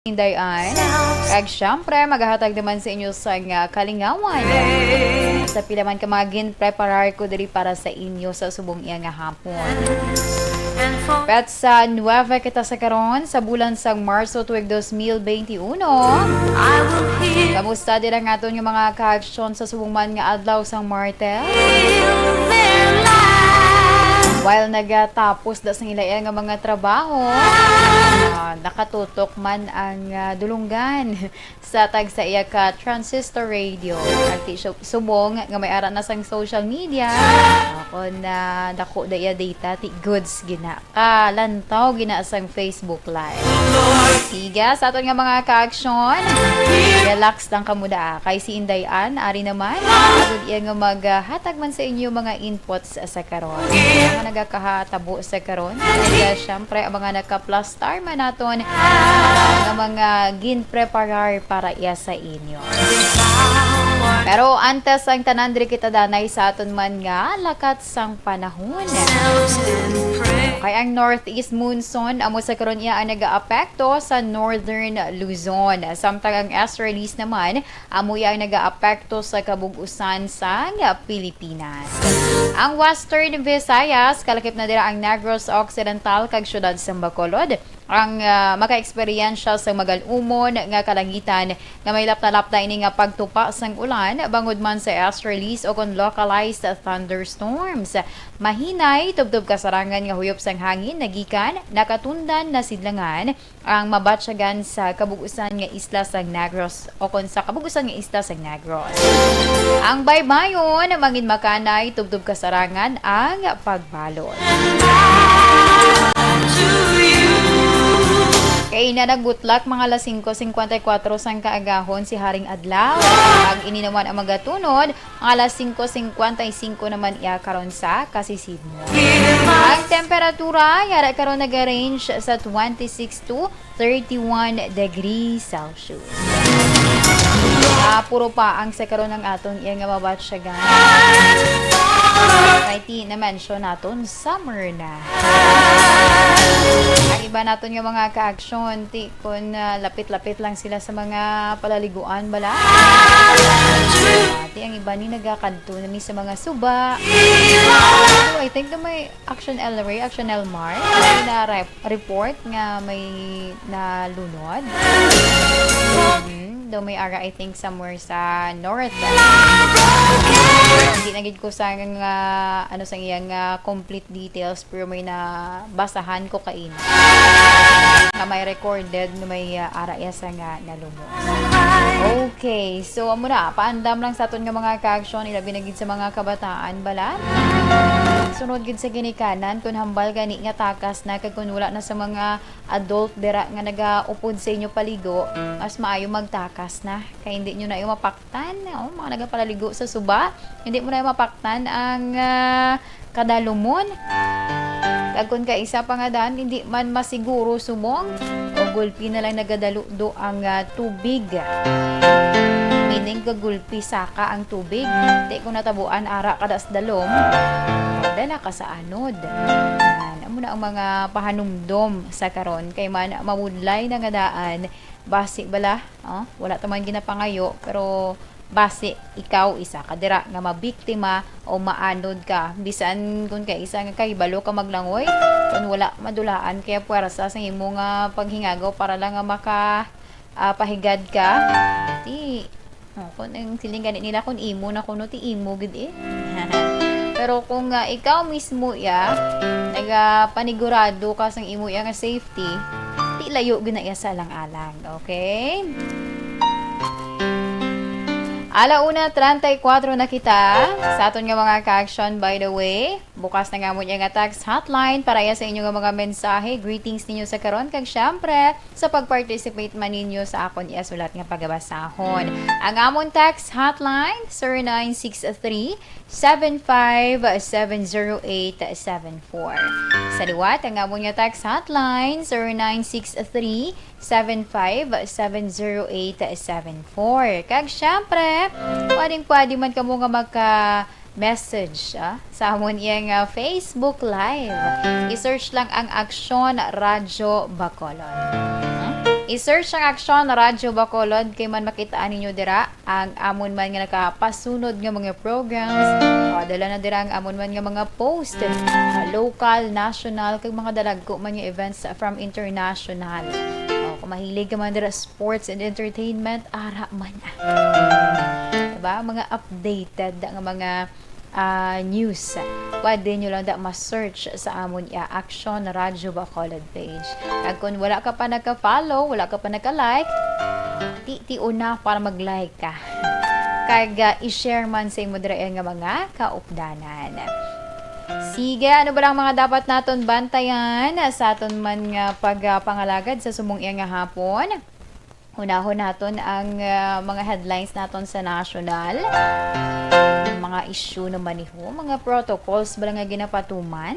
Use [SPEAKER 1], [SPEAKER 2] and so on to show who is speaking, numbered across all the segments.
[SPEAKER 1] Dayan. Kag syempre, maghahatag naman sa inyo sa kalingawan. Sa pila man ka magin, preparar ko diri para sa inyo sa subong iya nga hapon. Pet sa 9 kita sa karon sa bulan sang Marso tuig 2021. Kamusta din ang aton yung mga ka-aksyon sa subong man nga adlaw sang Martes? While nagatapos da sa ilayang nga mga trabaho, nakatutok man ang dulunggan sa tag sa iya ka transistor radio. Alti subong nga may ara na sang social media. Ako na dako da iya data ti goods gina. Lantaw gina sang Facebook Live. Siga sa aton nga mga ka-aksyon. Relax lang kamuda. Kay si Indayan, ari naman. Agud iya nga maghatag man sa inyo mga inputs sa karon. Mga nagakahatabo sa karon. Kaya syempre ang mga naka-plus star man naton ang mga gin-preparar para iya sa inyo. Pero antes ang tanan diri kita danay sa aton man nga lakat sang panahon. Kay ang northeast monsoon amo sa karon iya ang nagaapekto sa northern Luzon. Samtang ang easterlies naman amo iya ang nagaapekto sa kabug-usan sa Pilipinas. Ang western Visayas kalakip na dira ang Negros Occidental kag syudad sa Bacolod ang maka-eksperyensya sa magal-umon nga kalangitan nga may lapta-lapta ini nga pagtupa sang ulan bangod man sa easterlies o kon localized thunderstorms. Mahinay tubtob kasarangan nga huyop sang hangin nagikan nakatundan na sidlangan ang mabatsyagan sa kabug-usan nga isla sang Negros o kon sa kabug-usan nga isla sang Negros. Ang baybayon mangin makanay tubtob kasarangan ang pagbalot. Kay na nagbutlak mga alas 5:54 sang kaagahon si Haring Adlaw. Ang ininaman ang magatunod, ang alas 5:55 naman iya karon sa kasisidmo. Ang temperatura yara karon nag-range sa 26 to 31 degrees Celsius. Puro pa ang sa karon ng aton iya nga mabatsyagan. Kay na-mention naton summer na. Ang iba naton nga mga ka-aksyon kung lapit-lapit lang sila sa mga palaliguan bala. Ang iba ni nagakadto na sa mga suba. So, I think na may Action Elray, Action Elmar may na report nga may nalunod. Daw may ara I think somewhere sa north. Hindi nagid ko sa ano sa iyang complete details pero may na basahan ko kain. Na may recorded na may ara iya sa nga nalumos. Okay, so amo na paandam lang sa aton nga mga ka-aksyon ilabi na gid sa mga kabataan bala. Sunod gid sa ginikanan kun hambal gani nga takas na kag kun wala na sa mga adult dira nga nagaupod sa inyo paligo, mas maayo magtakas na kay hindi nyo na yung mapaktan. Mga nagapalaligo sa suba, hindi mo na yung mapaktan ang kadalumon. Kag kun ka isa pa nga dan, hindi man masiguro sumong o gulpi na lang nagadalo ang tubig. Meaning gagulpi saka ang tubig. Di ko natabuan ara kadas dalom. Dala ka sa anod. Amo na ang mga pahanumdom sa karon kay man mamudlay na nga daan basi bala, wala taman ginapangayo pero base ikaw isa ka dira nga mabiktima o maanod ka bisan kun kay isa nga kay balo ka maglangoy kun wala madulaan kaya puwersa sa imo nga paghingagaw para lang nga maka pahigad ka kun ang silingan nila kun imo na kuno ti imo gid pero kung ikaw mismo naga panigurado ka sang imo nga safety di layo gina iya sa alang-alang. Okay? Alauna 34 na kita sa aton nga mga ka-aksyon. By the way, bukas na nga mo nga text hotline para iya sa inyo nga mga mensahe, greetings ninyo sa karon kag syempre sa pag-participate man ninyo sa akon iya sulat nga pagabasahon. Ang amon text hotline 0963 7570874. Sa liwat, ang amon nga text hotline 0963 7570874. Kag syempre, pwede man kamo nga message sa amon iyang Facebook Live. I-search lang ang Aksyon Radyo Bacolod. I-search ang aksyon na Radyo Bacolod kay man makitaan ninyo dira ang amon man nga nakapasunod nga mga programs. Dala na dira ang amon man nga mga post, local, national, kag mga dalagko man nga events from international. Kung mahilig ka man dira sports and entertainment, ara man. Diba? Mga updated nga mga news. Pwede nyo lang ma-search sa amon Action Radyo Bacolod page. At kung wala ka pa nagka-follow, wala ka pa nagka-like, titiyo na para mag-like ka. Kaya i-share man sa imo dira nga mga kaupdanan. Sige, ano ba lang mga dapat naton bantayan sa aton man nga pagpangalagad sa sumong nga hapon? Unahon naton ang mga headlines naton sa national, mga issue naman niho, mga protocols ba nga ginapatuman.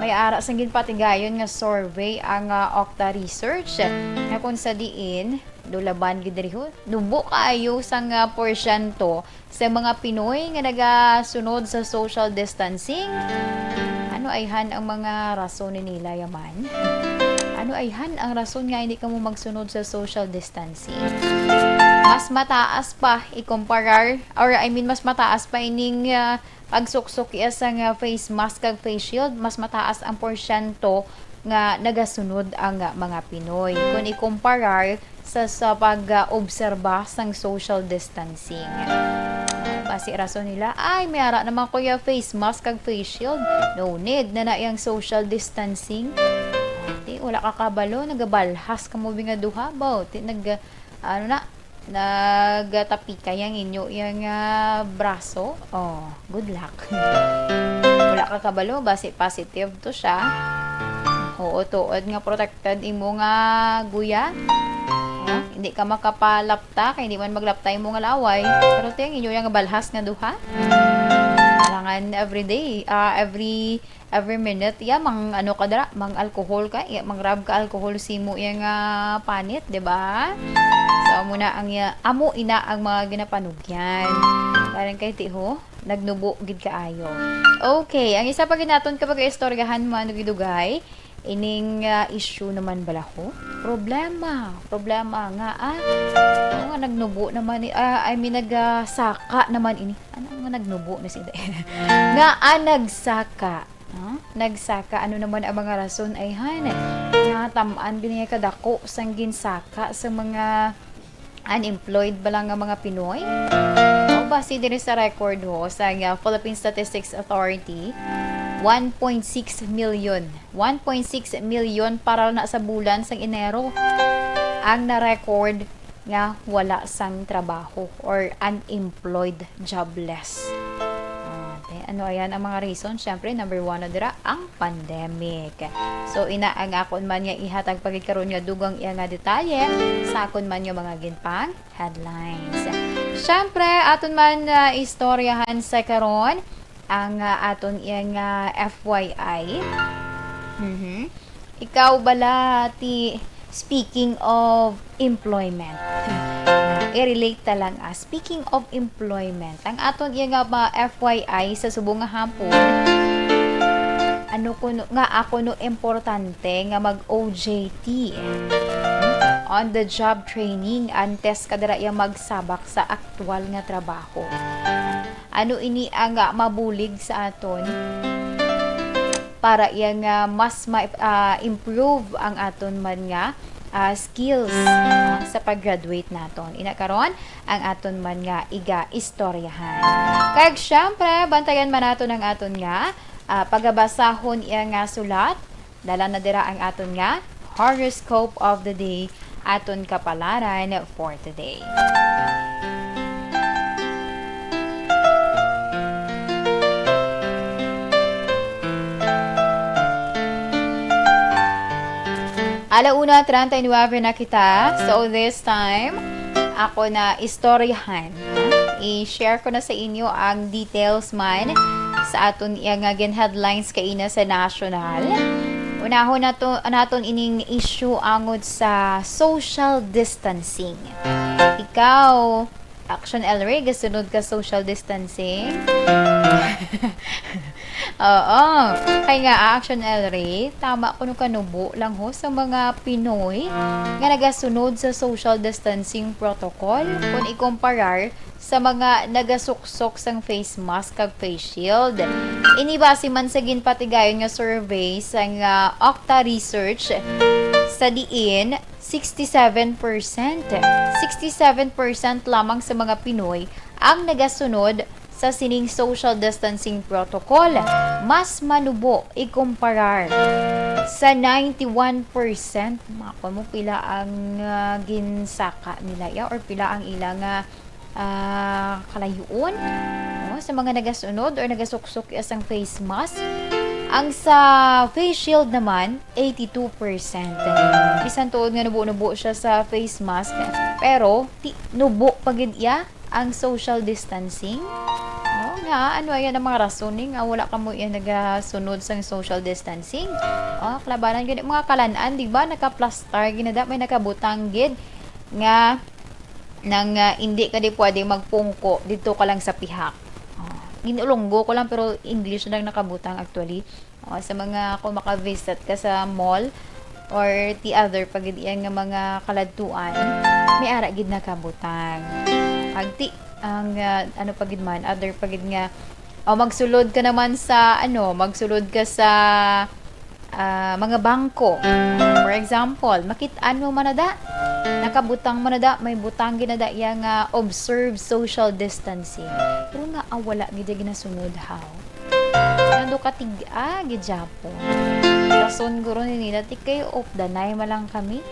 [SPEAKER 1] May ara sang ginpatigayon nga survey ang Okta Research nga kung sa diin dulaban gid diriho nubo kaayo sang porsyento sa mga Pinoy nga nagasunod sa social distancing. Ano ayhan ang mga rason nila yaman? Ano ayhan ang rason nga hindi ka mo magsunod sa social distancing? Mas mataas pa ikumparar, or mas mataas pa ining pagsuksok sa nga face mask kag face shield, mas mataas ang porsyento nga nagasunod ang mga Pinoy kung ikumparar sa pag-obserba sang social distancing. Basi rason nila, ay may ara naman kuya face mask kag face shield, no need na yung social distancing. Wala ka kabalo, nagabalhas ka mo nga duha ba? Nagtapi ka yung inyo yung braso. Good luck. Wala ka kabalo, basi positive to siya. Tuod nga protected imo nga guya. Hindi ka makapalapta, kaya hindi man maglapta imo nga laway. Pero tiyang inyo yung balhas nga duha. Kailangan every day, every minute, mang mang alcohol ka, mang rab ka alcohol simo yung panit, 'di ba? So muna ang amo ina ang mga ginapanugyan. Karon kay tiho, nagnubo gid kaayo. Okay, ang isa pa ginaton kapag istoryahan mo ano gidugay, ining issue naman bala ko. Problema nga nga nagnubo naman nagsaka naman ini. Ano nga nagnubo na sila? Nga nagsaka. Nagsaka ano naman ang mga rason ay nga tamaan gini kadako sang ginsaka sa mga unemployed ba lang nga mga Pinoy? Base din sa record sa Philippine Statistics Authority, 1.6 million para na sa bulan sang Enero ang na-record nga wala sang trabaho or unemployed, jobless. Ano ayan ang mga reason? Syempre, number 1 na dira ang pandemic. So ina ang akon man nga ihatag pagikaroon nga dugang iya nga detalye sa akon man nga mga ginpang headlines. Syempre, aton man istoryahan sa karon ang aton iya nga FYI. Ikaw bala ti speaking of employment. I-relate ta lang speaking of employment, ang aton iya nga ba FYI sa subong nga hapon, ano kuno nga ako no importante nga mag OJT on the job training antes kadara iya magsabak sa aktual nga trabaho. Ano ini ang mabulig sa aton para iya nga mas improve ang aton man nga skills sa pag-graduate naton. Ina karon ang aton man nga istoryahan. Kag syempre bantayan man naton ang aton nga pagabasahon iya nga sulat. Dala na dira ang aton nga horoscope of the day, aton kapalaran for today. Alauna 39 na kita. So this time, ako na istoryahan. I-share ko na sa inyo ang details man sa aton yang headlines kaina sa national. Unahon naton ining issue angod sa social distancing. Ikaw, Action Elray, gasunod ka social distancing? Oo. Kaya nga, Action Elray, tama ko nung kanubo lang ho sa mga Pinoy nga nagasunod sa social distancing protocol kung ikumparar sa mga nagasuksok sang face mask kag face shield. Inibase man sa ginpatigayon nga survey sa nga Okta Research sa diin 67%. 67% lamang sa mga Pinoy ang nagasunod sa sining social distancing protocol. Mas manubo ikumparar sa 91%. Mako mo pila ang ginsaka nila ya or pila ang ilang kalayuon sa mga nagasunod or nagasuksok isang face mask. Ang sa face shield naman, 82%. Bisan tuod nga nubo-nubo siya sa face mask, pero nubo pagid iya ang social distancing. No, nga, ano ayan ang mga rasoning nga wala ka mo yan nagasunod sa social distancing. Klabanan gid mga kalanaan, di ba? Naka-plaster ginada may nakabutang gid nga nang hindi ka di pwede magpungko dito ka lang sa pihak. Ginulonggo ko lang pero English lang nakabutang actually. Sa mga kung maka-visit ka sa mall or the other pagid nga mga kaladtuan, may ara gid nakabutang. Agti ang ano pagid man other pagid nga magsulod ka naman sa magsulod ka sa mga bangko. For example, makit-an mo manada nakabutang manada may butang ginada yang observe social distancing. Pero nga wala gid ginasunod how. Nando katiga gid Japon. Rason guro ni nila ti kayo of danay malang kami.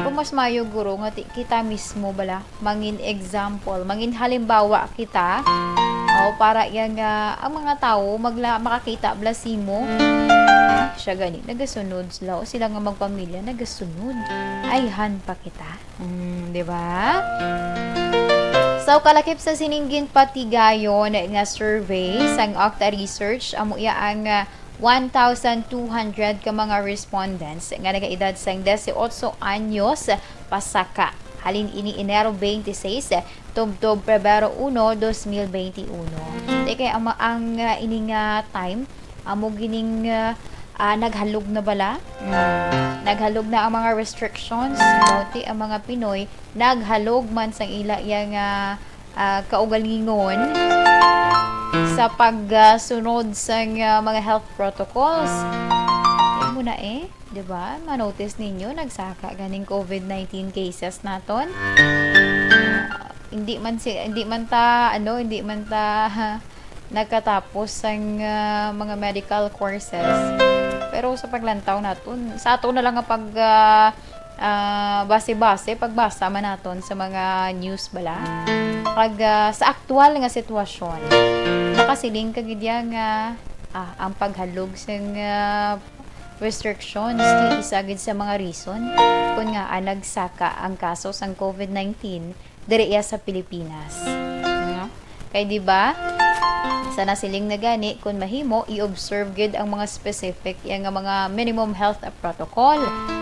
[SPEAKER 1] Kung mas mayo guro nga kita mismo bala mangin example, mangin halimbawa kita para yang ang mga tao makakita bala simo siya gani nagasunod sila o sila nga magpamilya nagasunod ayhan pa kita di ba? So kalakip sa sininggin patigayon nga survey sang Okta Research amo iya ang 1,200 ka mga respondents nga nagaedad sang 18 anyos pasaka halin ini Enero 26 tubtob Pebrero 1, 2021. Kay ang ining time amo gining naghalog na bala. Naghalog na ang mga restrictions. Bauti ang mga Pinoy naghalog man sang ila yang kaugalingon sa pagsunod sa mga health protocols. Yan muna 'di ba? Ma-notice ninyo nagsaka ganing COVID-19 cases naton. Hindi man ta nagkatapos ang mga medical courses. Pero sa paglantaw naton, sa ato na lang ang base-base pagbasa man naton sa mga news bala. Pag sa aktual nga sitwasyon, nakasiling kagid nga ang paghalog sa restrictions ti isagid sa mga reason kung nga nagsaka ang kaso sang COVID-19 diri sa Pilipinas. Kay di ba? Sana siling na gani kung mahimo i-observe gid ang mga specific yang mga minimum health protocol.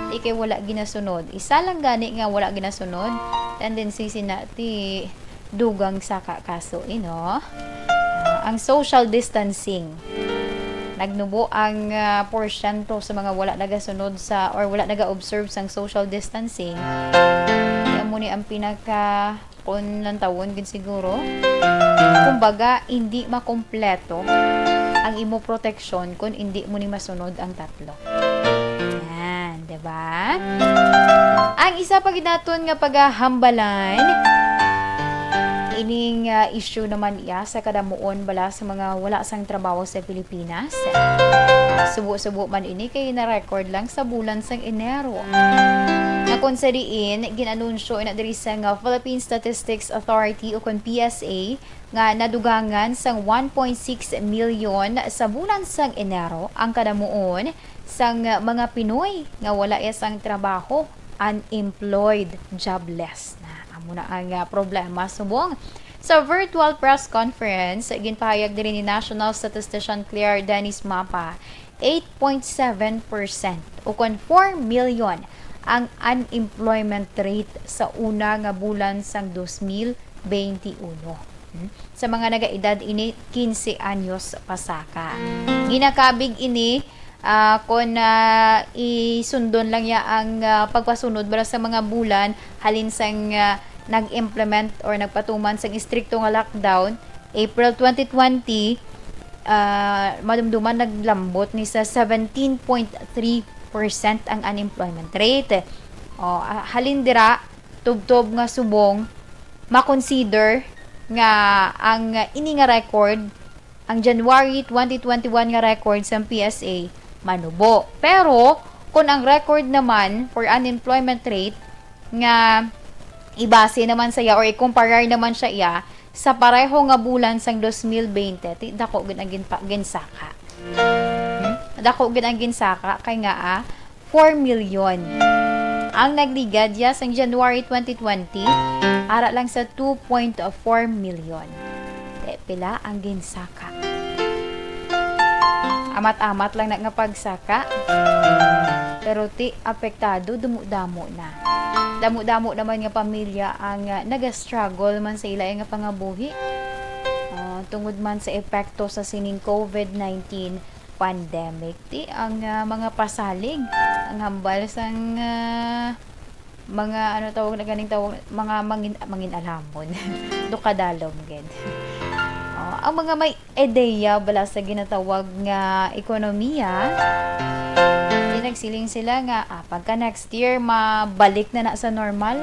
[SPEAKER 1] Ikay wala ginasunod. Isa lang gani nga wala ginasunod. Tendency sinati dugang saka kaso ang social distancing. Nagnubo ang porsyento sa mga wala nagasunod sa or wala naga-observe sang social distancing. Yan mo ni ang pinaka kung lantawon gid siguro. Kumbaga, hindi makompleto ang imo proteksyon kung hindi mo ni masunod ang tatlo. Yan, 'di ba? Ang isa pa gid naton nga paghambalan ining issue naman iya sa kadamuon bala sa mga wala sang trabaho sa Pilipinas. Subo-subo man ini kay na-record lang sa bulan sang Enero. Na kung sa diin, ginanunsyo na diri sa Philippine Statistics Authority o kon PSA nga nadugangan sang 1.6 million sa bulan sang Enero ang kadamuon sang mga Pinoy nga wala sang trabaho, unemployed, jobless na. Amo na ang problema subong. Sa virtual press conference, ginpahayag din ni National Statistician Claire Dennis Mapa, 8.7% o kon 4 million ang unemployment rate sa una nga bulan sang 2021. sa mga nagaedad ini 15 anyos pasaka. Ginakabig ini kung isundon lang ya ang pagpasunod para sa mga bulan halin sang nag-implement or nagpatuman sang istrikto nga lockdown April 2020, madumduman naglambot ni sa 17.3% ang unemployment rate. Halin dira tubtob nga subong makonsider nga ang ini nga record ang January 2021 nga record sa PSA manubo. Pero kung ang record naman for unemployment rate nga ibase naman sa iya or i-compare naman siya iya sa pareho nga bulan sang 2020, dako gid ang ginsaka. Dako gid ang ginsaka kay nga 4 million. Ang nagligad ya sang January 2020 ara lang sa 2.4 million. Pila ang ginsaka. Amat-amat lang nga pagsaka. Pero apektado damo-damo na. Damo-damo naman nga pamilya ang nag-struggle man sa ila nga pangabuhi. Tungod man sa epekto sa sining COVID-19 pandemic. Ang mga pasalig, ang hambal sang mga tawag na ganing tawag, mga mangin alamon. Dukadalom gid. Ang mga may ideya bala sa ginatawag nga ekonomiya, nagsiling sila nga pagka next year mabalik na sa normal.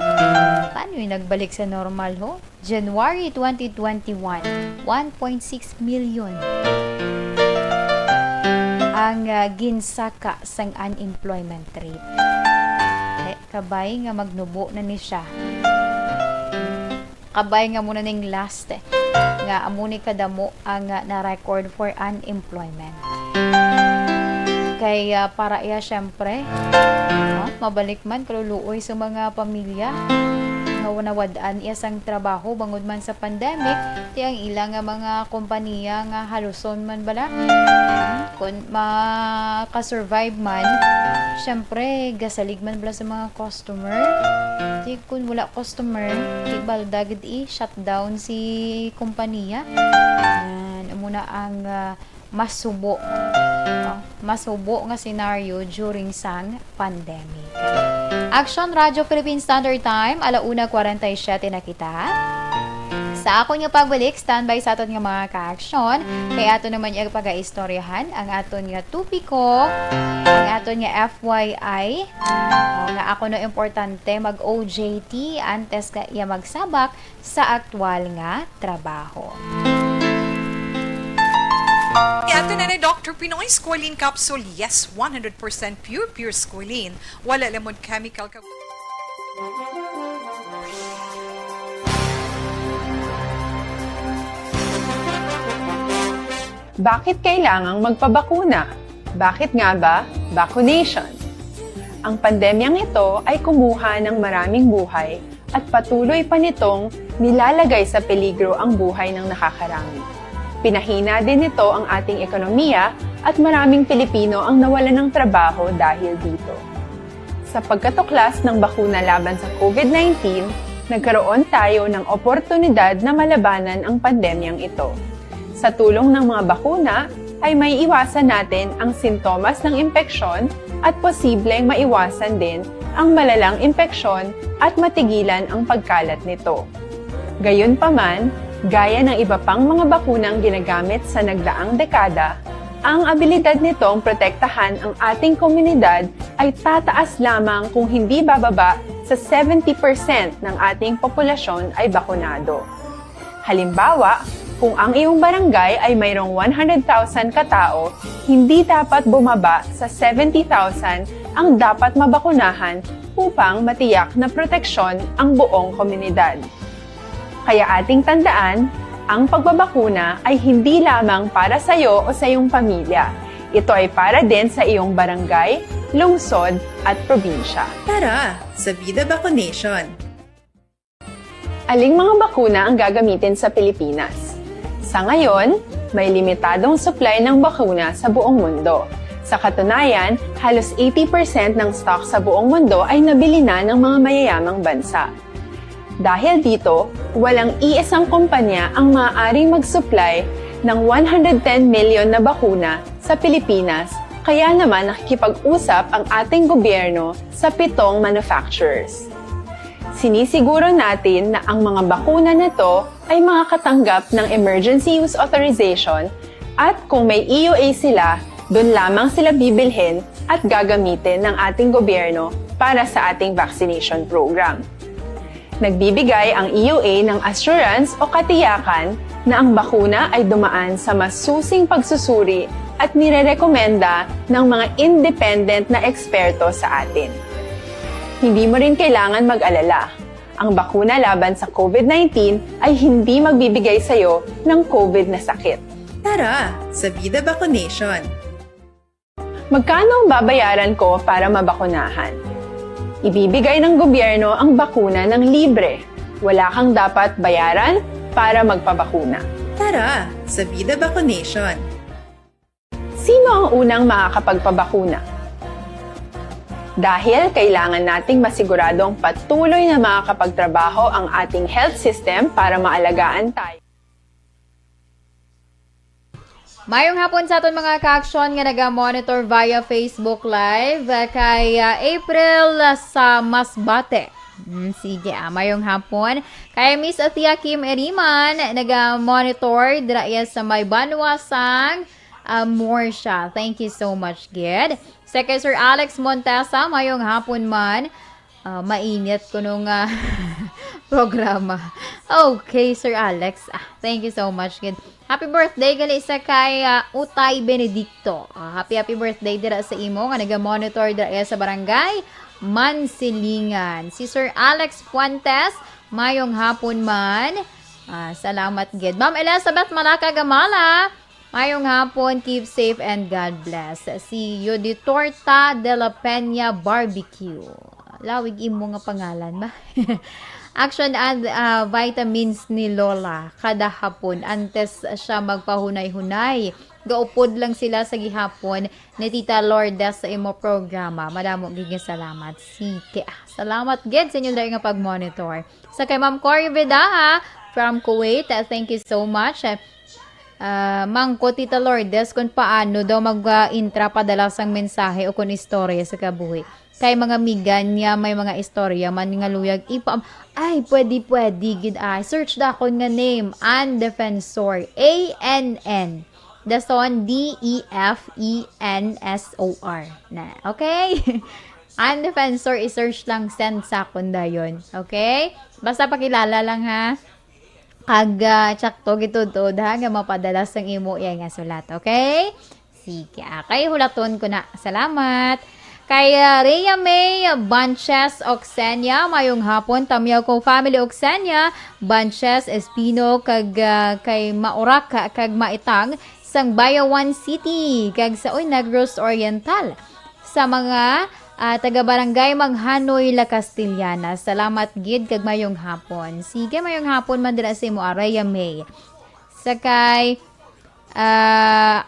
[SPEAKER 1] Paano yung nagbalik sa normal ho? January 2021, 1.6 million ang ginsaka sang unemployment rate. Kabay nga magnubo na ni siya. Kabay nga muna ning last nga amuni kadamo ang na-record for unemployment. Kaya para iya syempre mabalik man kaluluoy sa mga pamilya nga nawadaan iya sang trabaho bangod man sa pandemic ang ilang nga mga kompanya nga haluson man bala kung makasurvive man syempre gasalig man bala sa mga customer kung wala customer balda gid shutdown si kompanya muna ang masubo nga senaryo during sang pandemic. Action Radio Philippine Standard Time, 1:47 na kita. Sa akon nga pagbalik, standby sa aton nga mga ka-action. Kaya ato naman yung pag-aistoryahan ang aton nga tupiko, ang aton nga FYI, nga ako no importante mag-OJT antes ka iya magsabak sa aktwal nga trabaho.
[SPEAKER 2] Ito na ni Dr. Pinoy Squalene Capsule. Yes, 100% pure squalene. Wala lemon chemical ka.
[SPEAKER 3] Bakit kailangang magpabakuna? Bakit nga ba vaccination? Ang pandemyang ito ay kumuha ng maraming buhay at patuloy pa nitong nilalagay sa peligro ang buhay ng nakakarami. Pinahina din nito ang ating ekonomiya at maraming Pilipino ang nawalan ng trabaho dahil dito. Sa pagkatuklas ng bakuna laban sa COVID-19, nagkaroon tayo ng oportunidad na malabanan ang pandemyang ito. Sa tulong ng mga bakuna, ay may iwasan natin ang sintomas ng impeksyon at posibleng maiwasan din ang malalang impeksyon at matigilan ang pagkalat nito. Gayunpaman, gaya ng iba pang mga bakunang ginagamit sa nagdaang dekada, ang abilidad nitong protektahan ang ating komunidad ay tataas lamang kung hindi bababa sa 70% ng ating populasyon ay bakunado. Halimbawa, kung ang iyong barangay ay mayroong 100,000 katao, hindi dapat bumaba sa 70,000 ang dapat mabakunahan upang matiyak na proteksyon ang buong komunidad. Kaya ating tandaan, ang pagbabakuna ay hindi lamang para sa iyo o sa iyong pamilya. Ito ay para din sa iyong barangay, lungsod at probinsya.
[SPEAKER 4] Tara, sa Vida Vaccination!
[SPEAKER 3] Aling mga bakuna ang gagamitin sa Pilipinas? Sa ngayon, may limitadong supply ng bakuna sa buong mundo. Sa katunayan, halos 80% ng stock sa buong mundo ay nabili na ng mga mayayamang bansa. Dahil dito, walang iisang kumpanya ang maaaring mag-supply ng 110 million na bakuna sa Pilipinas, kaya naman nakikipag-usap ang ating gobyerno sa 7 manufacturers. Sinisiguro natin na ang mga bakuna na to ay makakatanggap ng Emergency Use Authorization at kung may EUA sila, doon lamang sila bibilhin at gagamitin ng ating gobyerno para sa ating vaccination program. Nagbibigay ang EUA ng assurance o katiyakan na ang bakuna ay dumaan sa masusing pagsusuri at nirerekomenda ng mga independent na eksperto sa atin. Hindi mo rin kailangan mag-alala. Ang bakuna laban sa COVID-19 ay hindi magbibigay sa'yo ng COVID na sakit.
[SPEAKER 4] Tara sa Vida Vaccination!
[SPEAKER 3] Magkano ang babayaran ko para mabakunahan? Ibibigay ng gobyerno ang bakuna ng libre. Wala kang dapat bayaran para magpabakuna.
[SPEAKER 4] Tara sa Vida Vaccination!
[SPEAKER 3] Sino ang unang makakapagpabakuna? Dahil kailangan nating masiguradong patuloy na makakapagtrabaho ang ating health system para maalagaan tayo.
[SPEAKER 1] Mayong hapon sa aton mga ka-aksyon nga naga-monitor via Facebook Live kay April sa Masbate. Sige, mayong hapon. Kay Miss Atia Kim Eriman, naga-monitor dira sa may Banwasang Morsha. Thank you so much, Gid. Sa kay Sir Alex Montesa, mayong hapon man. Mainit ko nung programa. Okay, Sir Alex. Thank you so much, Gid. Happy birthday gali sa kay Utay Benedicto. Happy birthday dira sa imo nga naga-monitor dira sa barangay Mansilingan. Si Sir Alex Fuentes, mayong hapon man. Salamat gid. Ma'am Elizabeth Malaka Gamala, mayong hapon, keep safe and God bless. Si Yuditorta de la Peña Barbecue. Lawig imo nga pangalan ba? Action and vitamins ni Lola kada hapon antes siya magpahunay-hunay. Gaupod lang sila sa gihapon ni Tita Lourdes sa imo programa. Madamo gid salamat. Sige. Salamat gid sa inyo dahil nga pag-monitor. Sa kay Ma'am Cory Vedaha from Kuwait, thank you so much. Mangko Tita Lourdes kung paano daw mag-intra padalasang mensahe o kung istorya sa kabuhi. Kay mga migan niya may mga istorya man nga luyag ay pwede gid search da kon nga name Ann Defensor ANN Dason DEFENSOR na okay. Ann Defensor i-search lang send sa kon dayon, okay, basta pakilala lang ha kag tsakto gitudtod ha nga mapadalas ang imo iya nga sulat, okay. Sige, kay hulaton ko na. Salamat. Kay Rhea May Banches Oxenia, mayong hapon, tamyaw ko family Oxenia, Banches Espino, kag kay Maurak, kag Maitang, sang Bayawan City, kag sa Negros Oriental. Sa mga taga-barangay Manghanoy, La Castillana. Salamat gid, kag mayong hapon. Sige, mayong hapon man dira sa imo, Rhea May. Sa kay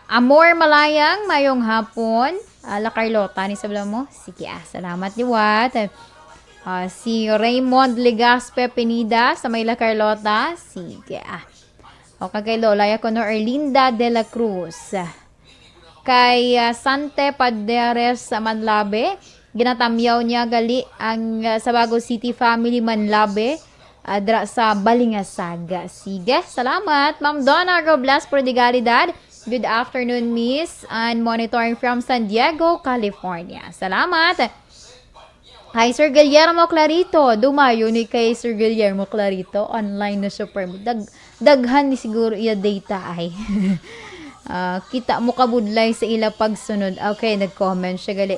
[SPEAKER 1] Amor Malayang, mayong hapon. La Carlota, ni sabla mo? Sige, salamat diwat. Si Raymond Legaspe Pinida sa may La Carlota. Sige, O kay Lola Yacono Erlinda de la Cruz. Kay Sante Paderes sa Manlabe. Ginatamyaw niya gali ang Sabago City Family Manlabe. Dra sa Balingasag. Sige, salamat. Ma'am Donna Robles Prodigalidad. Good afternoon, Miss, and monitoring from San Diego, California. Salamat. Hi, Sir Guillermo Clarito. Dumayo ni kay Sir Guillermo Clarito. Online na super. Daghan ni siguro iya data ay. Kita mo kabudlay sa ila pagsunod. Okay, nag-comment siya gali.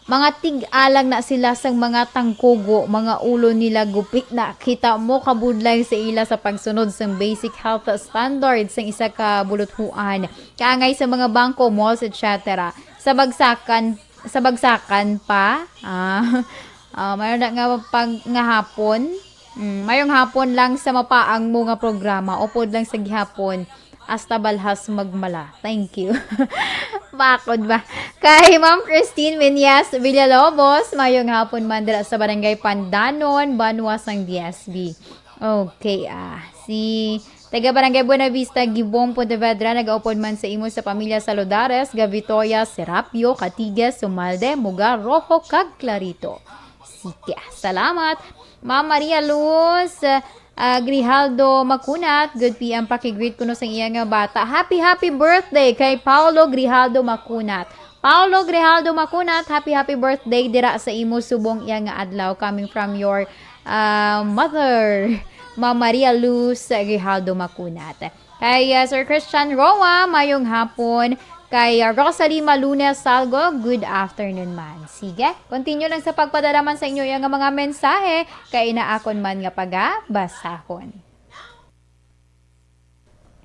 [SPEAKER 1] Mga tig-alang na sila sang mga tangkugo, mga ulo nila gupit na. Kita mo kabudlay sa ila sa pagsunod sang basic health standards sang isa ka buluthuan. Kaangay sa mga bangko, malls, etc. Sa bagsakan pa. Mayroon na nga pag nga hapon. Mayong hapon lang sa mapaang mo nga programa. Upod lang sa gihapon. hasta balhas magmala. Thank you. Bakod ba? Kay Ma'am Christine Vinyas Villalobos, mayong hapon man dira sa Barangay Pandanon, Banwas ng DSB. Okay, si taga Barangay Buena Vista, Gibong, Pontevedra, nag-aupod man sa imo sa pamilya Saludares, Gavitoya, Serapio, Katigas, Sumalde, Muga, Rojo, kag Clarito. Sige, salamat. Ma'am Maria Luz, Grijaldo Macunat, good PM, pakigreet ko no sa iya nga bata. Happy birthday kay Paulo Grijaldo Macunat. Paulo Grijaldo Macunat, happy birthday dira sa imo subong iya nga adlaw, coming from your mother, Ma'am Maria Luz Grijaldo Macunat. Kay Sir Christian Roa, mayong hapon. Kay Rosalie Malunes Salgo, good afternoon man. Sige, continue lang sa pagpadalaman sa inyo yung mga mensahe, kay inaakon man nga pagabasahon.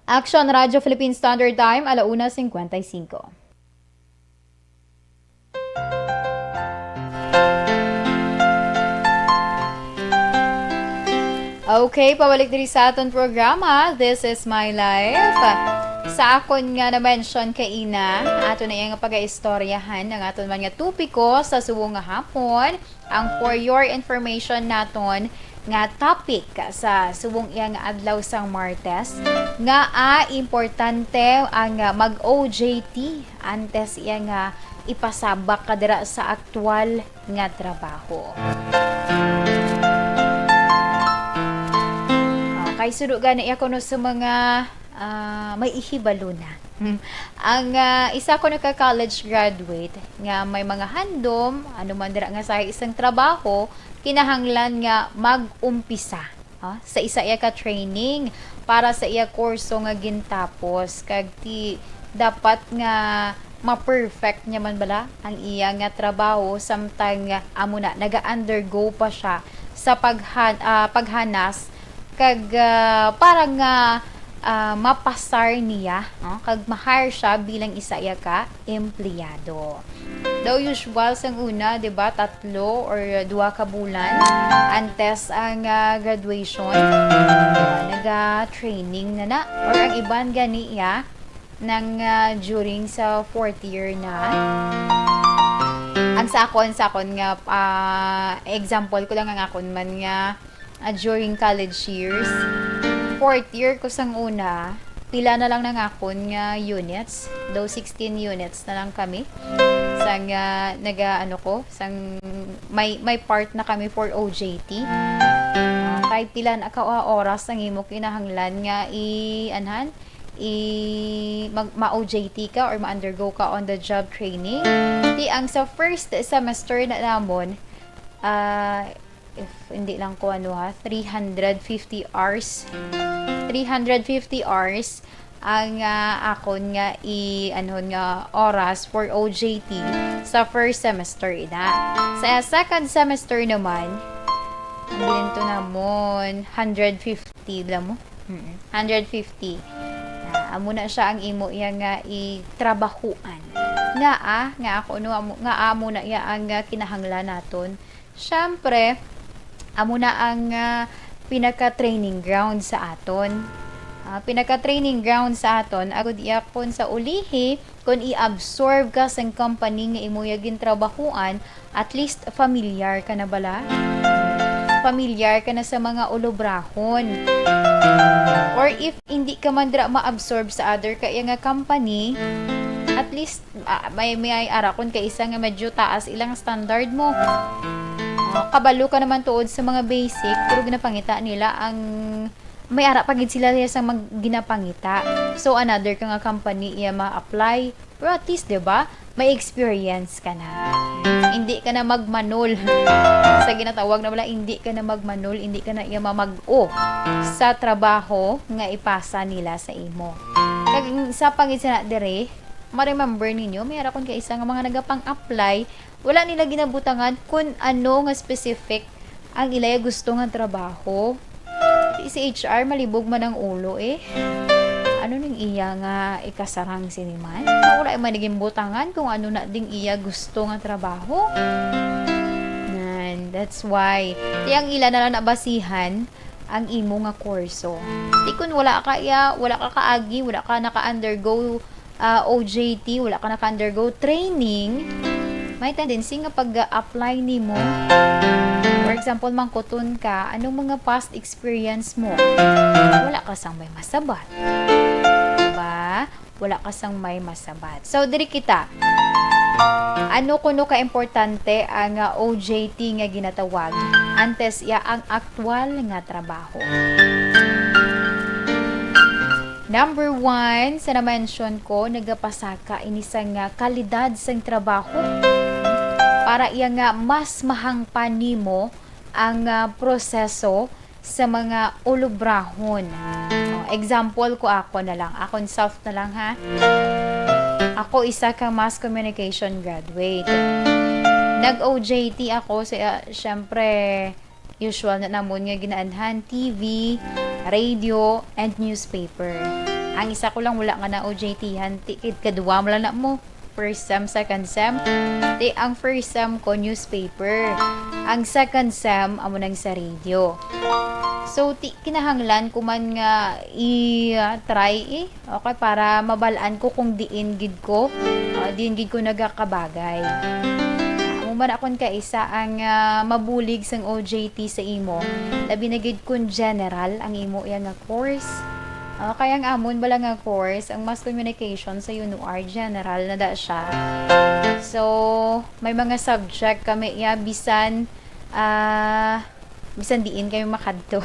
[SPEAKER 1] Action Radio Philippine Standard Time, 1:55. Okay, pabalik diri sa aton programa. This is my life. Sa akon nga na-mention kay Ina, ato na yung pag-istoryahan ng aton man nga tupiko sa subong nga hapon. Ang for your information naton nga topic sa subong iya nga adlaw sang Martes nga importante ang mag-OJT antes iya nga ipasabak kadira sa aktual nga trabaho. Kay sudo gani ako no sa mga may ihibalo na. Ang isa ko nagka-college graduate nga may mga handom, ano man dira nga sa isang trabaho, kinahanglan nga mag-umpisa sa isa iya ka training para sa iya kurso nga gintapos kag ti dapat nga ma-perfect niya man bala ang iya nga trabaho samtang amo na naga-undergo pa siya sa paghanas kag parang mapasar niya kag ma-hire siya bilang isa iya ka empleyado. Daw usual sang una, 'di ba, 3 or 2 ka bulan antes ang graduation. Naga-training na or ang iban gani iya nang during sa 4th year na. Ang sa akon nga example ko lang ang akon man nga during college years, 4th year ko sang una, pila na lang ng akon nga units, though 16 units na lang kami. Sang sang may part na kami for OJT. Kahit pila na ka oras ang imo kinahanglan nga ma-OJT ka or ma-undergo ka on the job training. Di ang sa first semester na namon, if hindi lang ko 350 hours. 350 hours ang akon nga oras for OJT sa first semester ina. Sa second semester naman, ang bilin to namon 150 lang mo. 150. Amo na siya ang imo iya nga itrabahuan. Nga ako nga amo na iya ang kinahanglan naton. Syempre, amo na ang pinaka-training ground sa aton. Pinaka-training ground sa aton, agud iyakon sa ulihi, kung i-absorb ka sa company nga imo yagin trabahuan, at least familiar ka na bala? Familiar ka na sa mga ulobrahon. Or if hindi ka man dira ma-absorb sa other kaya nga company, at least may arakon ka isa nga medyo taas ilang standard mo. Kabalo ka naman tuod sa mga basic, pero ginapangita nila ang may ara pagid sila sa ginapangita. So another ka nga company iya ma-apply, pero at least 'di ba, may experience ka na. Hindi ka na magmanol. Sa ginatawag na wala, hindi ka na magmanol, hindi ka na iya mamag-o sa trabaho nga ipasa nila sa imo. Kag sa pagid sa dire, ma-remember ninyo, may ara kon kay isa nga mga nagapang-apply, wala nila ginabutangan kung ano nga specific ang ilaya gusto nga trabaho. Si HR malibog man ang ulo ano ning iya nga ikasarang siniman? Wala man naging butangan kung ano na ding iya gusto nga trabaho. And that's why tiyang ila na lang nabasihan ang imo nga kurso. Di kun wala ka kaagi, wala ka naka-undergo OJT, wala ka naka-undergo training, may tendency nga pag-apply nimo. For example, mangkuton ka, anong mga past experience mo? Wala ka sang may masabat. Diba? Wala ka sang may masabat. So, diri kita. Ano kuno ka importante ang OJT nga ginatawag? Antes ya ang aktwal nga trabaho. Number 1, sa na-mention ko, nagapasaka inisang kalidad sang trabaho para iya nga mas mahangpan nimo ang proseso sa mga ulubrahon. Example ko ako na lang. Ako self na lang ha. Ako isa ka mass communication graduate. Nag-OJT ako sa syempre usual na namon nga ginaanhan TV, radio, and newspaper. Ang isa ko lang wala nga na OJT-han, tikid kadua mo lang na mo. First sem, second sem. Ang first sem ko newspaper. Ang second sem amo nang sa radio. So, kinahanglan ko man nga i-try okay, para mabalaan ko kung diin gid ko nagakabagay. Amo man akon ka isa ang mabulig sang OJT sa imo. Labi na gid kun general ang imo nga course. Kaya ang amon bala nga course, ang mass communication sa UNOR general na da siya. So, may mga subject kami bisan diin kayo makadto.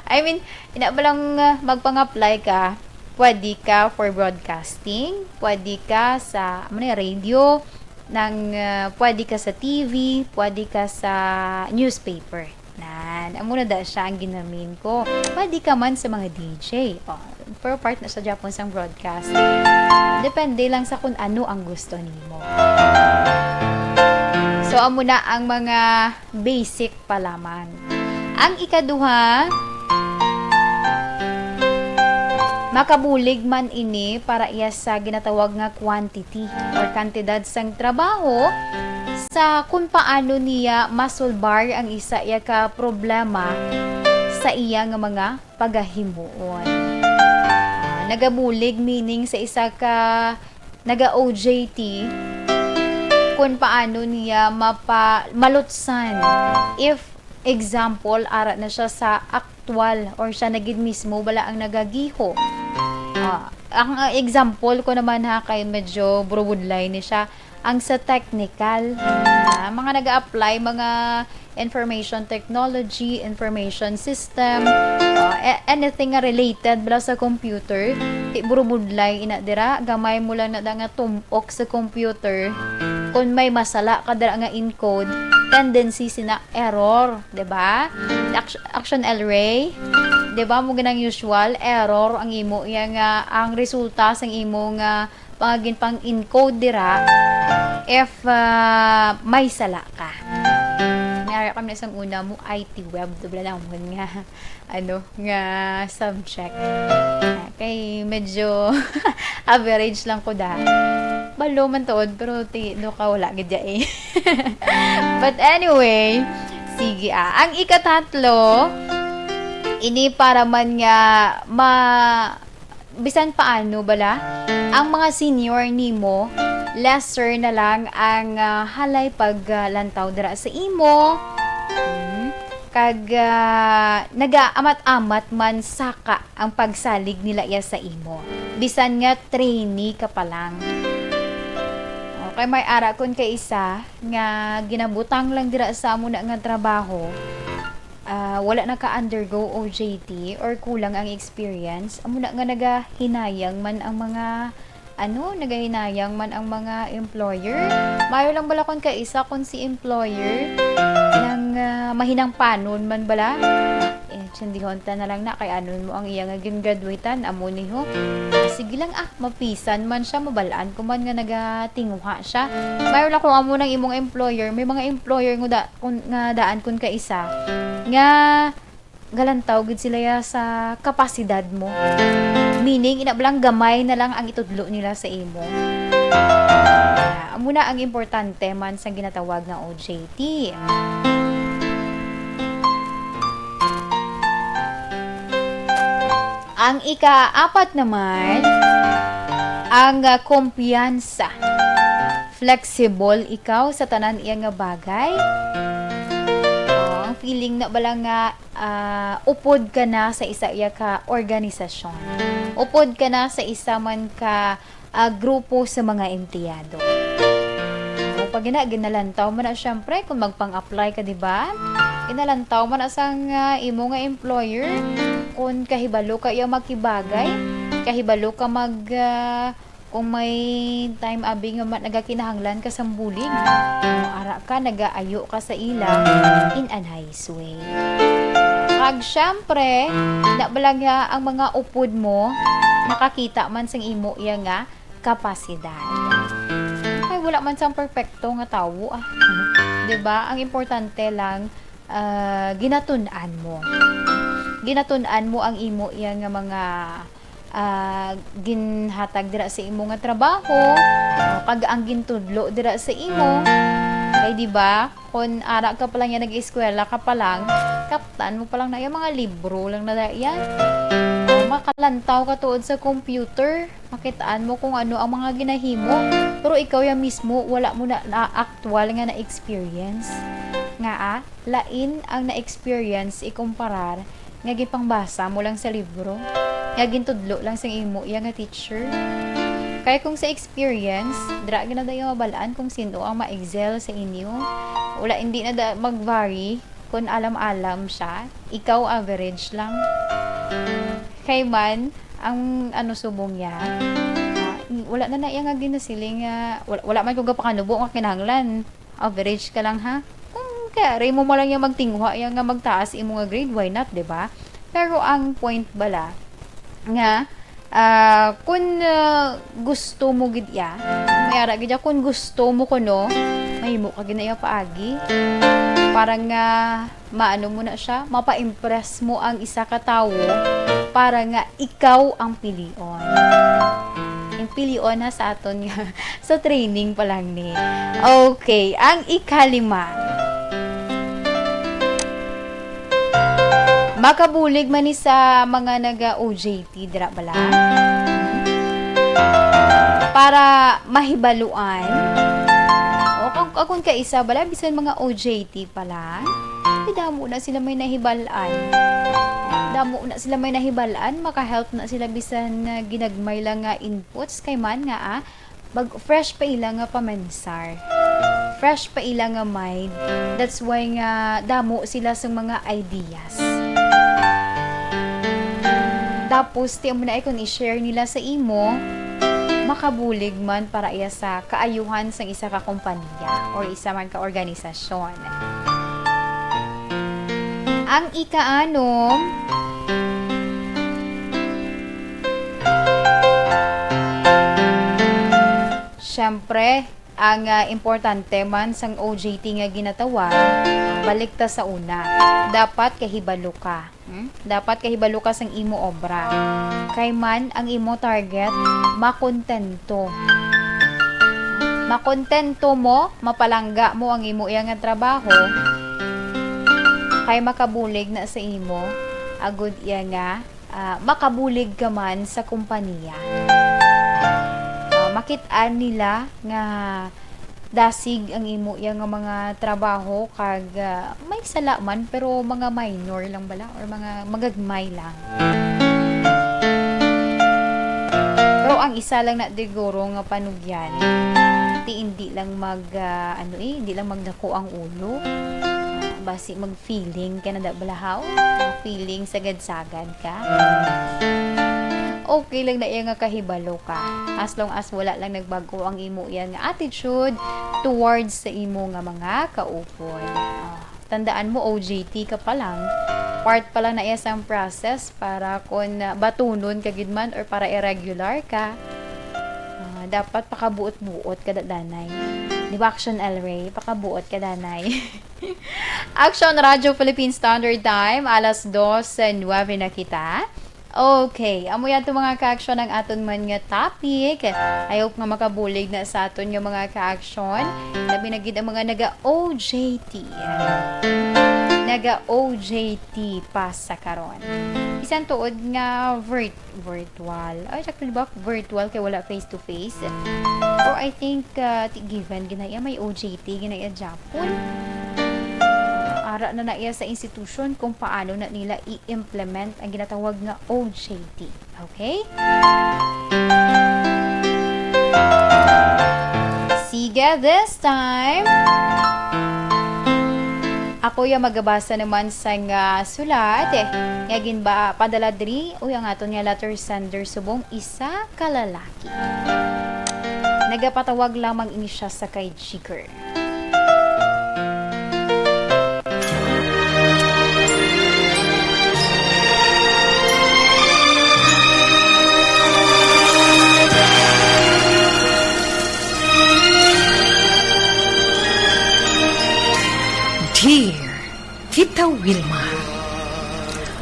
[SPEAKER 1] I mean, ina ba lang magpang-apply ka, pwede ka for broadcasting, pwede ka sa radio, pwede ka sa TV, pwede ka sa newspaper. Amo na da siya ang ginamin ko. Pwede ka man sa mga DJ. Pero part na sa Japon sang broadcast. Depende lang sa kung ano ang gusto nimo. So, amo na ang mga basic pa lamang. Ang ikaduha, makabulig man ini para iya sa ginatawag nga quantity or kantidad sang trabaho sa kung paano niya masolbar ang isa iya ka problema sa iya nga mga pagahimuon. Nagabulig meaning sa isa ka naga-OJT kung paano niya malutsan if example, ara na siya sa aktwal or siya nagid mismo bala ang nagagiho. Ang example ko naman kay medyo broadline ni siya. Ang sa technical, mga nag-a-apply, mga information technology, information system, anything related bala sa computer, burubudlay ina dira, gamay mo lang na nga tumpok sa computer. Kung may masala ka dira nga encode, tendency sina error, 'di ba? Action array, 'di ba mo ganang usual error ang imo nga ang resulta sang imo nga pangagin pang encode dira if may sala ka. Mayroon kami isang una mo IT web, dubla lang mo nga nga subject. Kay medyo average lang ko da. Balo man tuod pero no ka wala gid eh. But anyway, sige ang ikatatlo ini para man nga bisan paano bala ang mga senior nimo lesser na lang ang halay paglantaw dira sa imo. Kag naga-amat-amat man saka ang pagsalig nila iya sa imo. Bisan nga trainee ka pa lang. Okay, may ara kun kay isa nga ginabutang lang dira sa amo na nga trabaho. Wala na ka-undergo OJT or kulang ang experience. Amo na nga nagahinayang man ang mga nagahinayang man ang mga employer. Mayo lang bala kon kay isa kon si employer nang mahinang panon man bala. Sindihon ta na lang na kay anon mo ang iya nga graduatean amo niho. Sige lang mapisan man siya, mabalaan ko man nga nagatinguha siya. Mayo lang kung amo nang imong employer, may mga employer nga daan kun ka isa nga galantaw gid sila sa kapasidad mo. Meaning inablang gamay na lang ang itudlo nila sa imo. Amo na ang importante man sa ginatawag nga OJT. Ang ika-apat naman, ang kumpiyansa. Flexible ikaw sa tanan iya nga bagay. Ang feeling na bala nga upod ka na sa isa iya ka organisasyon. Upod ka na sa isa man ka grupo sa mga empleyado. Pag ginalantaw mo na syempre kung magpang-apply ka, di ba? Ginalantaw mo na sang imo nga employer kung kahibalo ka iya makibagay, kahibalo ka kung may time abi nga nagakinahanglan ka sa bulig, ara ka nagaayo ka sa ila in a nice way. Kag syempre, nabalagya ang mga upod mo, makakita man sang imo iya nga kapasidad. Ay, wala man sang perfecto nga tawo. 'Di ba? Ang importante lang ginatun-an mo. Ginatun-an mo ang imo iya nga mga ginhatag dira sa imo nga trabaho, kag ang gintudlo dira sa imo. Kay di ba? Kung ara ka pa lang yan nag-eskwela ka pa lang, kaptan mo pa lang na yung mga libro lang na yan. Makalantaw ka tuod sa computer, makitaan mo kung ano ang mga ginahimo, pero ikaw ya mismo wala mo na actual nga na experience. Nga lain ang na experience ikumparar nga gipangbasa mo lang sa libro, nga gintudlo lang sa imo iya nga teacher. Kaya kung sa experience, dra na dayo mabalaan kung sino ang ma-excel sa inyo. Wala, hindi na mag-vary kung alam-alam siya. Ikaw average lang. Kay man, ang subong niya, wala na iya nga ginasiling, wala man kung kapakanubo nga kinahanglan. Average ka lang ha. Kung kaya, mo lang yung magtingwa, yung nga magtaas imo nga grade, why not, diba? Pero ang point bala, nga, kung gusto mo gid ya, mayara gid ya, kung gusto mo kuno, mahimo ka ginaya paagi. Parang maano mo na siya, mapa-impress mo ang isa ka tawo para nga ikaw ang pilion. Yung pilion na sa aton nga sa training pa lang ni. Okay, ang ikalima. Makabulig man ni sa mga naga-OJT dira bala. Para mahibaluan. O kung kaisa bala bisan mga OJT pala, damo na sila may nahibalaan. Damo na sila may nahibalaan, maka-help na sila bisan ginagmay lang nga inputs kay man nga fresh pa ila nga pamensar. Fresh pa ila nga mind. That's why nga damo sila sa mga ideas. Tapos, tiyan mo na kung i-share nila sa imo, makabulig man para iya sa kaayuhan sa isa ka kompanya or isa man ka organisasyon. Ang ika-anom, syempre, ang importante man sang OJT nga ginatawan, balik ta sa una. Dapat kahibalo ka. Dapat kahibalo ka sang imo obra. Kay man ang imo target, makontento. Makontento mo, mapalangga mo ang imo iya nga trabaho, kay makabulig na sa imo, agud iya nga, makabulig ka man sa kompanya. Makit-an nila nga dasig ang imo yang mga trabaho kag may sala man pero mga minor lang bala or mga magagmay lang. Pero ang isa lang na diguro nga panugyan, hindi lang hindi lang magdako ang ulo. Basi mag-feeling ka na da balahaw, feeling sagad-sagad ka. Okay lang na iya nga kahibalo ka. As long as wala lang nagbago ang imo yan nga attitude towards sa imo nga mga kaupod. Tandaan mo, OJT ka pa lang. Part pa lang na iya sa process para kung batunon ka gid man or para irregular ka. Dapat pakabuot-buot ka danay. Di ba, Action El Rey? Pakabuot ka danay. Action Radio Philippine Standard Time, alas 2:09 na kita. Okay, amo yan itong mga ka-action ng aton man nga topic. I hope nga makabulig na sa aton nga mga ka-action. Labi na gid ang mga naga-OJT. naga OJT pa sa karon. Bisan tuod nga virtual. Ay, sakto ba? Virtual kay wala face to face. Or I think given ginaya may OJT ginaya Japon. Ara na naiya sa institution kung paano na nila i-implement ang ginatawag nga OJT. Okay? Sige, this time, ako yung magabasa naman sa nga sulat. Yagin ba, padala diri, o yung aton nga letter sender subong isa kalalaki. Nagapatawag lamang ini siya sa kay Jigger.
[SPEAKER 2] Dear Tita Wilma,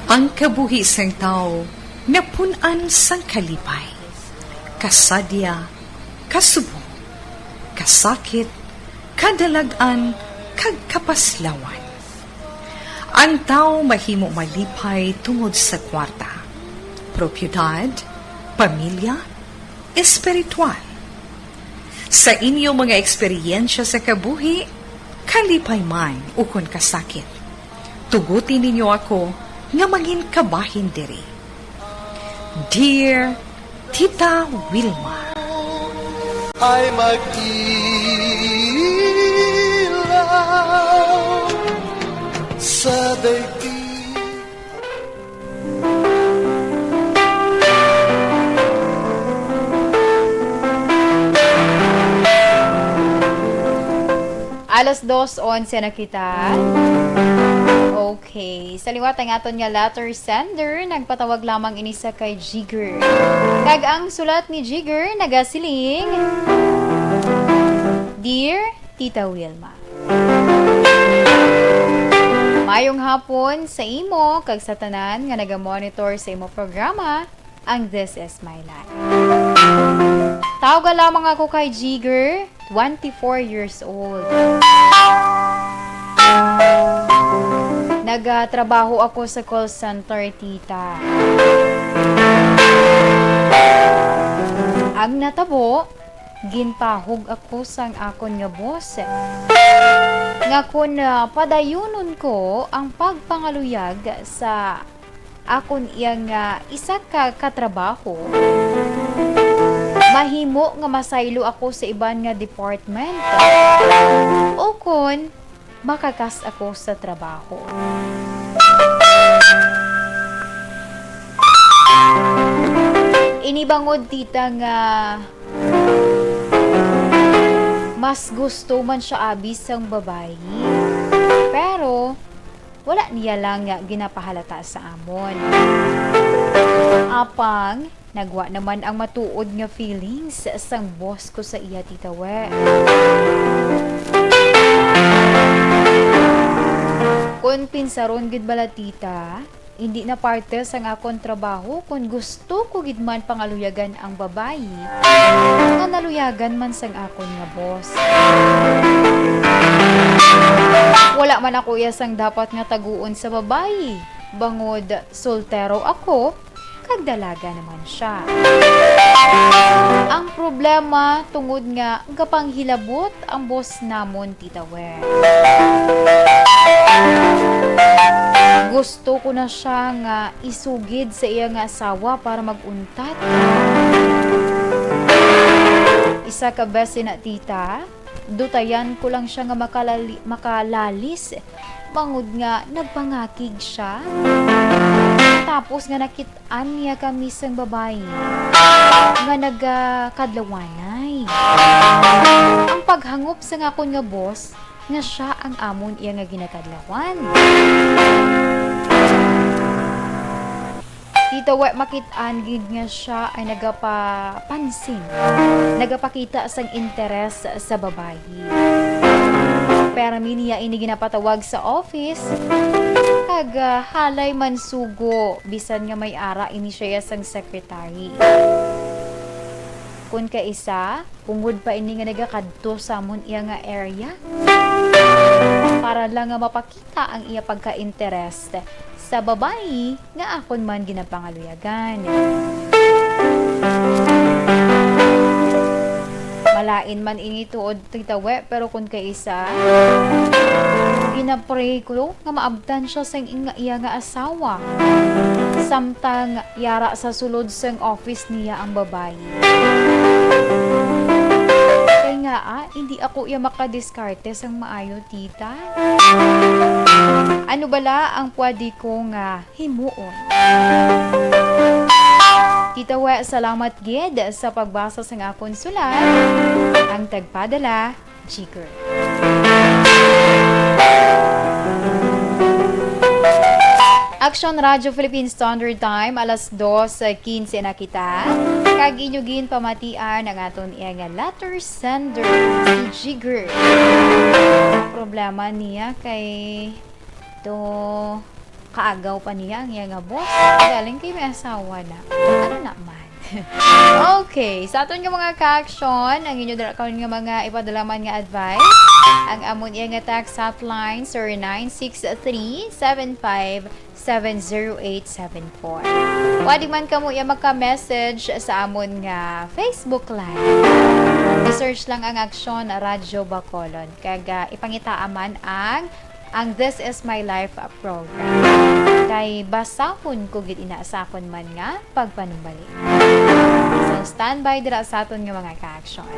[SPEAKER 2] ang kabuhi sang tao napunan sang kalipay, kasadya, kasubo, kasakit, kadalagan, kag kapaslawan. Ang tao mahimo malipay tungod sa kwarta, propiedad, pamilya, espiritual. Sa inyo mga eksperyensya sa kabuhi, kalipay man ukon kasakit. Tugutin ninyo ako nga maging kabahin diri. Dear Tita Wilma,
[SPEAKER 5] ay mag-ilaw sa daigdig.
[SPEAKER 1] Alas 2:11 na kita. Okay. Sa liwat ang aton nga letter sender, nagpatawag lamang ini sa kay Jigger. Kag ang sulat ni Jigger nagasiling, Dear Tita Wilma, mayong hapon sa imo kag sa tanan nga naga-monitor sa imo programa, ang This Is My Life. Tawag lamang ako kay Jigger, 24 years old. Nagatrabaho ako sa call center, tita. Ang natabo, ginpahog ako sang akon nga boss. Nga kun padayunon ko ang pagpangaluyag sa akon iyang isa ka katrabaho. Mahimo nga masaylo ako sa iban nga department. O kun makakas ako sa trabaho. Inibangod tita nga mas gusto man siya abis sang babae. Pero wala niya lang nga ginapahalata sa amon. Apang nagwa naman ang matuod nga feelings sang boss ko sa iya, tita we. Kung pinsaron gid bala, tita, hindi na parte sa akong trabaho kung gusto ko gid man pangaluyagan ang babayi nga naluyagan man sang akon nga boss. Wala man ako isang dapat nga taguon sa babayi. Bangod soltero ako, kag dalaga naman siya. Ang problema tungod nga gapanghilabot ang boss namon, tita we. Gusto ko na siya nga isugid sa iya nga asawa para maguntat. Isa ka beses na, tita, dutayan ko lang siya nga makalalis. Bangod nga nagpangakig siya. Tapos nga nakitaan niya kami sang babae nga nagkadlawanay. Ang paghangop sa ngakon nga boss nga siya ang amon iya nga ginakadlawan. Tito we, makitaan gid nga siya ay nagapapansin, nagapakita sang interes sa babae. Pero niya ini ginapatawag sa office kag halay man sugo bisan nga may ara ini siya sang secretary. Kun ka isa, pungod pa ini nga nagakadto sa amon iya nga area. para lang nga mapakita ang iya pagka-interest sa babae nga akon man ginapangaluyagan. Malain man ini tuod titawe pero kun kay isa ginapray ko nga maabtan siya sa iya nga asawa. Samtang yara sa sulod sang office niya ang babae. Kaya nga hindi ako iya makadiskarte sang maayo tita. Ano bala ang pwede ko nga himuon? Tita We, salamat gid sa pagbasa sa akong sulat. Ang tagpadala, Jigger. Action Radio Philippine Standard Time, alas 2:15 na kita. Kag inyugin pamatian ang aton iya nga letter sender, si Jigger. Problema niya kay kaagaw pa niya ang iya nga boss. Galing kay may asawa na. Ano naman? Okay, sa aton nga mga ka-action, ang inyo dara nga mga ipadalaman nga advice, ang amon iya nga tax hotline 0963-7570874. Pwede man kamo iya maka-message sa amon nga Facebook Live. I-search lang ang Aksyon Radyo Bacolod. Kag ipangitaaman ang This Is My Life program. Kay basahon ko gid inaasakon man nga pagpanumbalik. So standby dira sa aton nga mga ka-action.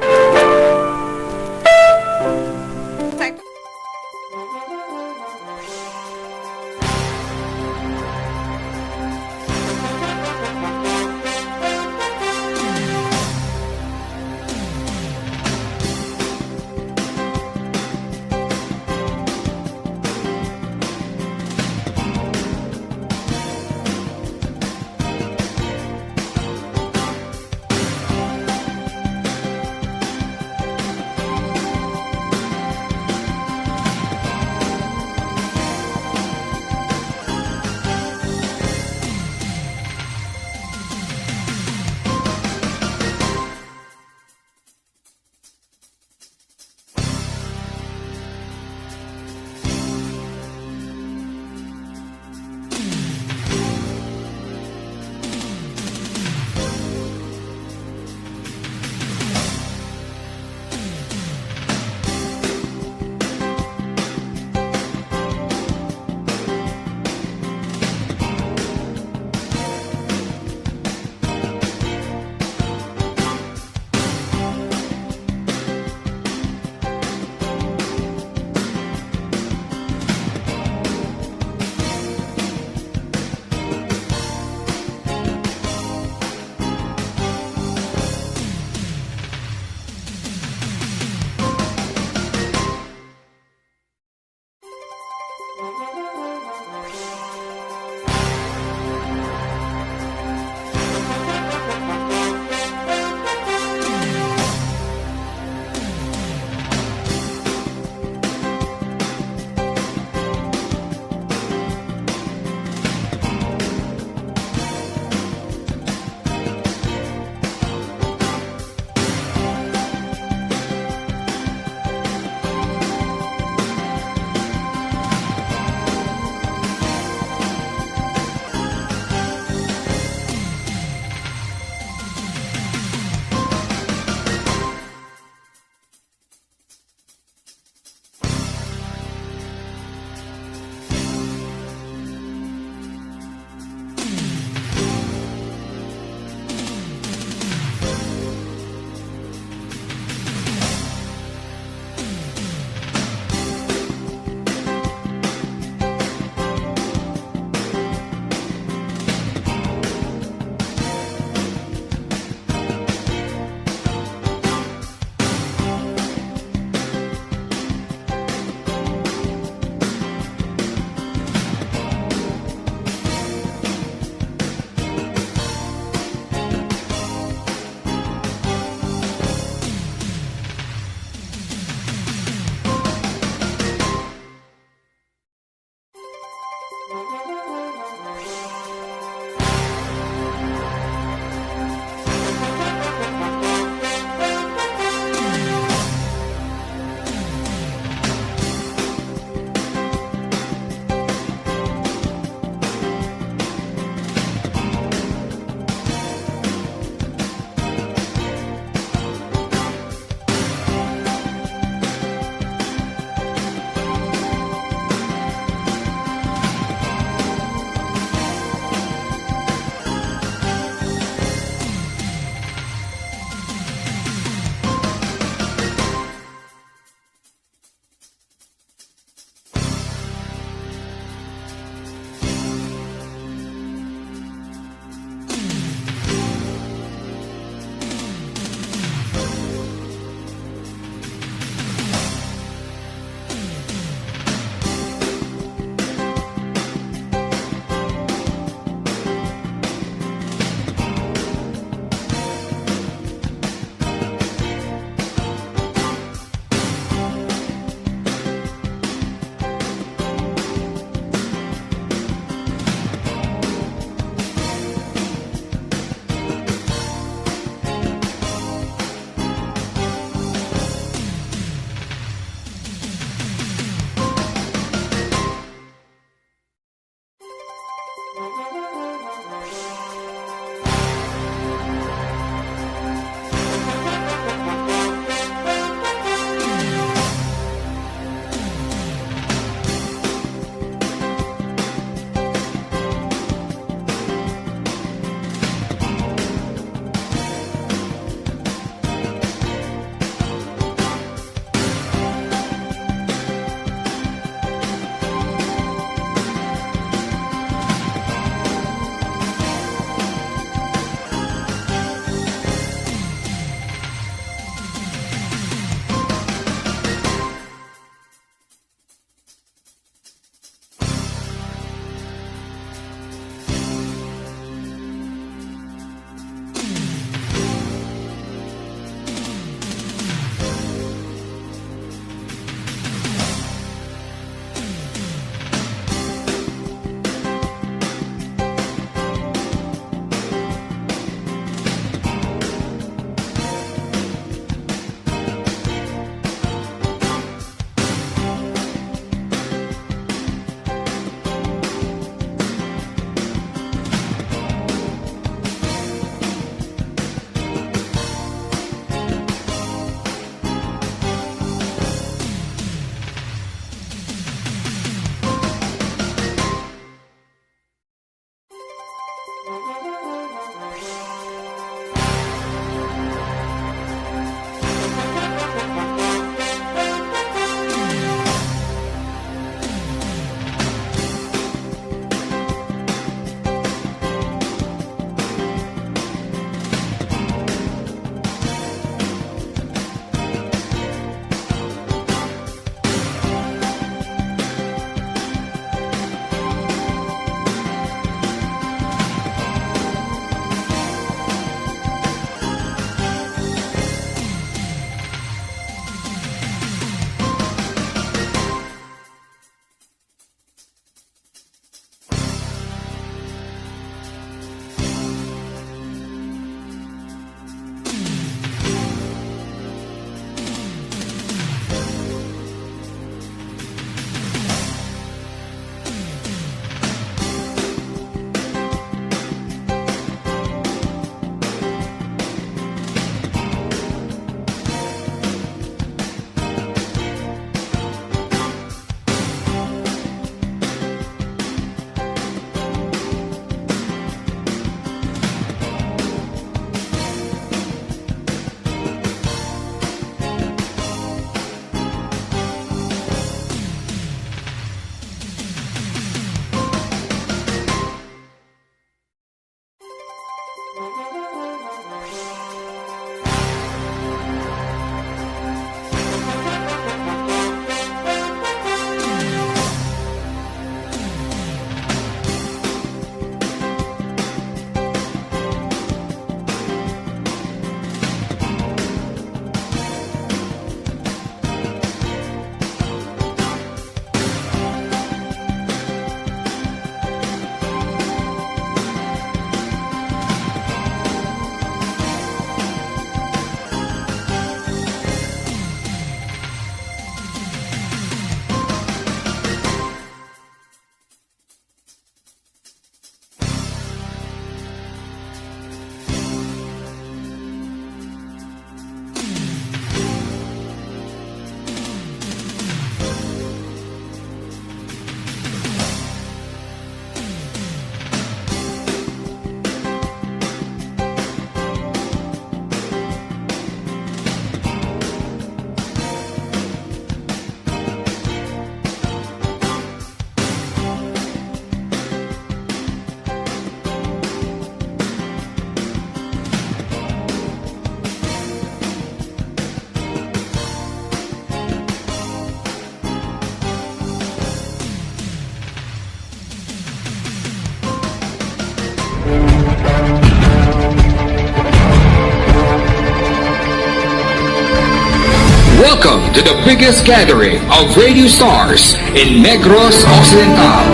[SPEAKER 6] Welcome to the biggest gathering of radio stars in Negros Occidental.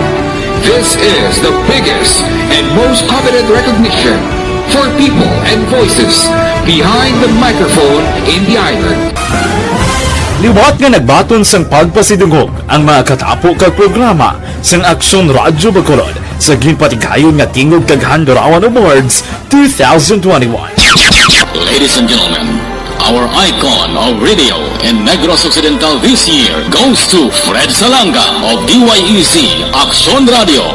[SPEAKER 6] This is the biggest and most coveted recognition for people and voices behind the microphone in the island.
[SPEAKER 7] Liwat nga nagbaton sang pagpasidungog ang mga katapo kag programa sang Aksyon Radyo Bacolod sa ginpatigayon nga Tingog Kaghandurawan Awards 2021.
[SPEAKER 8] Ladies and gentlemen, our icon of radio in Negros Occidental this year goes to Fred Salanga of DYEZ Action Radio.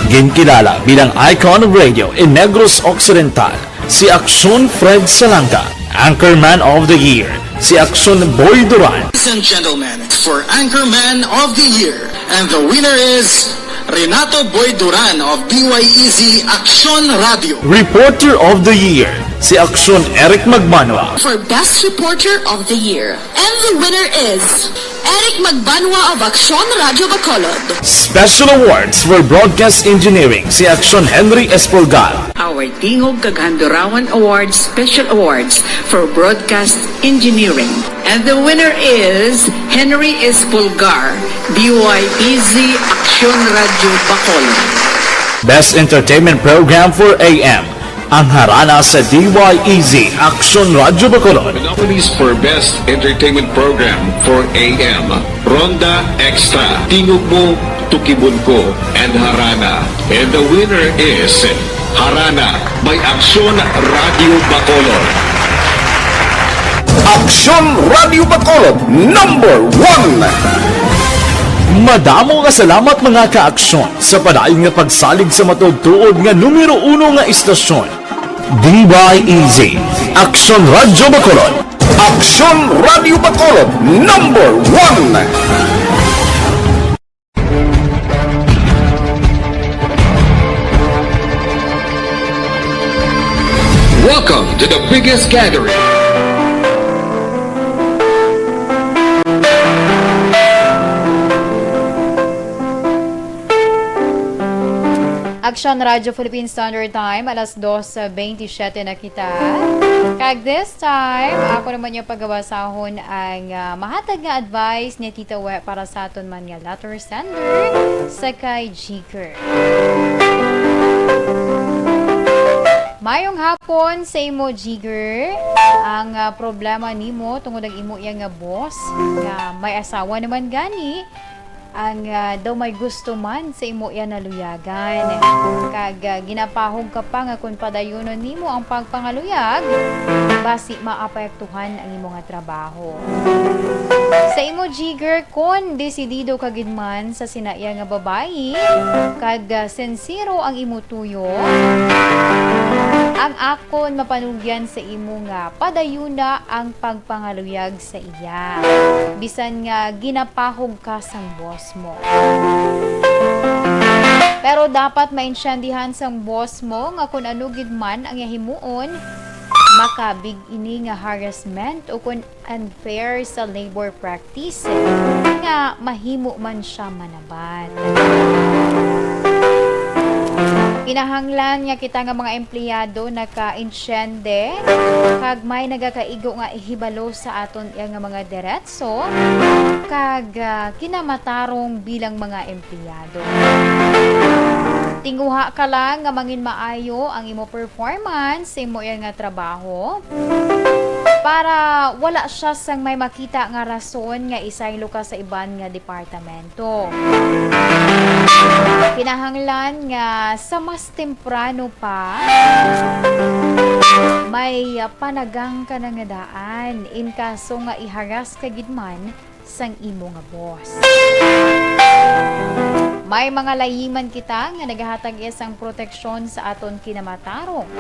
[SPEAKER 7] Ginkilala bilang icon of radio in Negros Occidental, si Action Fred Salanga. Anchorman of the Year, si Action Boy Duran.
[SPEAKER 8] Ladies and gentlemen, for Anchorman of the Year, and the winner is Renato Boy Duran of DYEZ Action Radio.
[SPEAKER 7] Reporter of the Year, si Action Eric Magbanwa.
[SPEAKER 9] For Best Reporter of the Year. And the winner is Eric Magbanwa of Action Radio Bacolod.
[SPEAKER 7] Special awards for broadcast engineering, si Action Henry Espolgar.
[SPEAKER 10] Our Tingog Kaghandurawan Awards Special Awards for Broadcast Engineering. And the winner is Henry Espolgar, DYEZ Action Radio Bacolod.
[SPEAKER 7] Best Entertainment Program for AM, ang harana sa DYEZ Action Radio Bacolod.
[SPEAKER 6] The nominees for Best Entertainment Program for AM, Ronda Extra, Tingog Mo, Tukibon Ko, and Harana. And the winner is Harana by Action Radio Bacolod.
[SPEAKER 7] Action Radio Bacolod, #1. Madamo nga salamat mga ka-aksyon sa padayon nga pagsalig sa matugtuod nga numero 1 nga istasyon. DYEZ, Action Radio Bacolod. Action Radio Bacolod, #1.
[SPEAKER 6] Welcome to the biggest gathering.
[SPEAKER 1] Action Radio Philippine Standard Time, alas 2:27 na kita. Kag this time, ako naman yung paggawasahon ang mahatag nga advice ni Tita We para sa aton man nga letter sender sa kay Jiker. Mayong hapon sa imo, Jiger. Ang problema nimo tungod ang imo yang nga boss nga may asawa naman gani. Ang daw may gusto man sa imo yan naluyagan. Kag ginapahog ka pa nga kung padayunon nimo ang pagpangaluyag, basi maapektuhan ang imo nga trabaho. Sa imo, Jiger, kung desidido ka gid man sa sinaya nga babae, kag sensiro ang imo tuyo, ang akon mapanugyan sa imo nga padayuna ang pagpangaluyag sa iya. Bisan nga ginapahog ka sang boss mo. Pero dapat maintindihan sang boss mo nga kung ano gid man ang himuon, makabig ini nga harassment o kung unfair sa labor practice nga mahimo man siya manabat. Kinahanglan nga kita nga mga empleyado naka-insyende kag may nagakaigo nga ihibalo sa aton nga mga diretso kag kinamatarong bilang mga empleyado. Tinguha ka lang nga mangin maayo ang imo performance sa imo nga trabaho para wala siya sang may makita nga rason nga isaylo ka sa iban nga departamento. Kinahanglan nga sa mas temprano pa may panagang ka na nga daan in kaso nga iharas ka gid man sang imo nga boss. May mga layiman kita nga nagahatag isang proteksyon sa aton kinamatarong.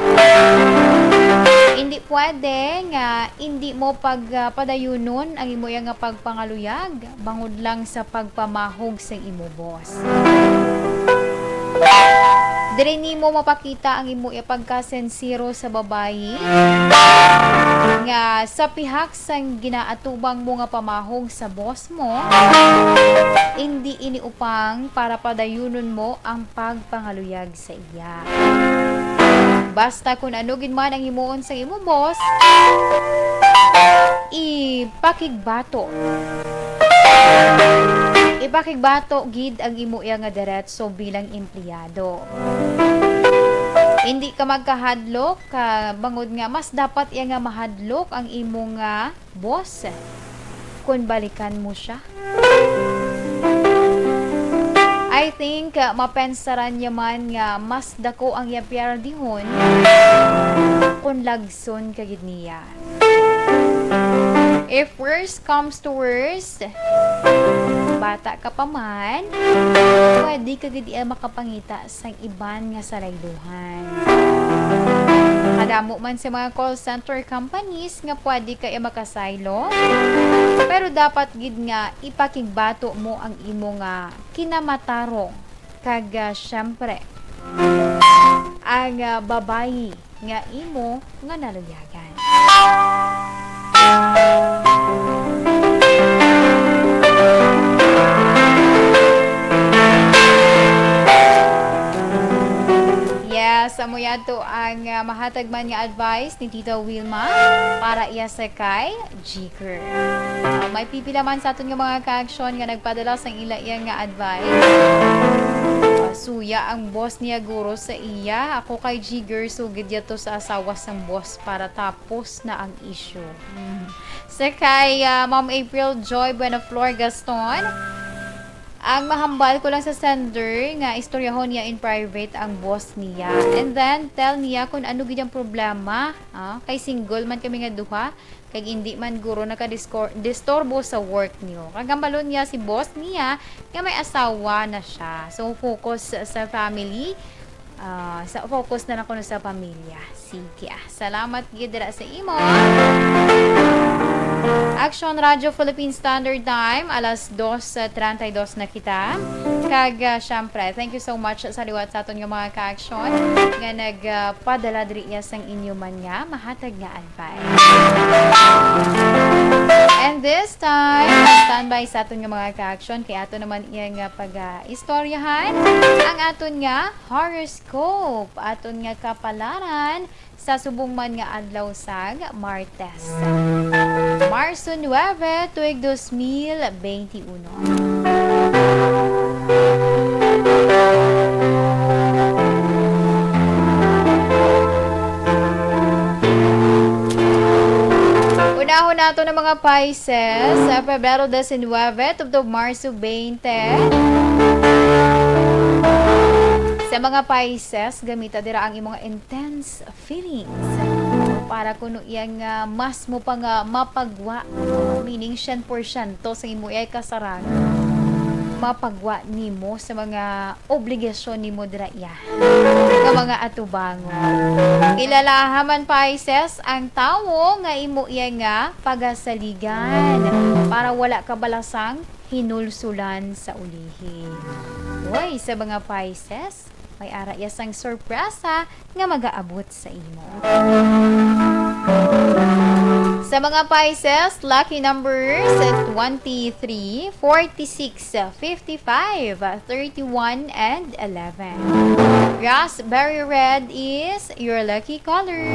[SPEAKER 1] Hindi pwede nga hindi mo pagpadayunon ang imo nga pagpangaluyag bangod lang sa pagpamahog sa imo boss. Diri nimo mapakita ang imo pagkasensiro sa babayi nga sa pihak sang ginaatubang mo nga pamahog sa boss mo, hindi ini upang para padayunon mo ang pagpangaluyag sa iya. Basta kung ano gid man ang himuon sa imo boss, ipakigbato. Ipakigbato gid ang imo nga diretso bilang empleyado. Hindi ka magkahadlok bangod nga mas dapat nga mahadlok ang imo nga boss kung balikan mo siya. I think mapensaran niya man nga mas dako ang yapyar dihon kung lagson kagid niya. If worst comes to worst, bata ka pa man, pwede kagid iya makapangita sa iban nga sarayduhan. Kadamo man sa mga call center companies nga pwede ka iya makasaylo, pero dapat gid nga ipakigbato mo ang imo nga kinamatarong kag syempre ang babayi nga imo nga naluyagan. Yes, amo yato ang mahatag man nga advice ni Tita Wilma para iya sa kay Jiker. May pipila man sa aton nga mga ka-action nga nagpadala sa ila iya nga advice. Suya ang boss niya guro sa iya. Ako kay Jiger sugid yato sa asawa sang boss para tapos na ang issue. Sa kay Ma'am April Joy Buenaflor Gaston, ang mahambal ko lang sa sender nga istoryahon niya in private ang boss niya. And then, tell niya kung ano gid ang problema. Kay single man kami nga duha. Kay hindi man guro nakadistorbo sa work niyo. Kagambalon niya si boss niya nga may asawa na siya. So, focus sa family. Focus na kuno sa pamilya. Sige. Salamat gid dira sa imo. Action Radio Philippine Standard Time, alas 2:32 na kita. Kag syempre, thank you so much sa liwat sa aton nga mga ka-action nga nagpadala diri sang inyo man nga mahatag nga advice. And this time, standby sa aton nga mga ka-action kay ato naman iya nga pag-istoryahan ang aton nga horoscope, aton nga kapalaran sa subong man nga adlaw sang Martes. Marso 9, tuig 2021. Unahon nato ng mga Pisces sa Pebrero 19 tubtob Marso 20. Sa mga Pisces, gamita dira ang imong intense feelings para kuno iyang mas mo pa nga mapagwa, meaning 100% sa imo ay kasarang mapagwa nimo sa mga obligasyon nimo dira iya nga mga atubangon. Ilalahaman Pisces ang tawo nga imo iya nga pagasaligan para wala ka balasang hinulsulan sa ulihi. Hoy, sa mga Pisces, may ara yasang sorpresa nga mag-aabot sa imo. Sa mga Pisces, lucky numbers 23, 46, 55, 31, and 11. Raspberry red is your lucky color.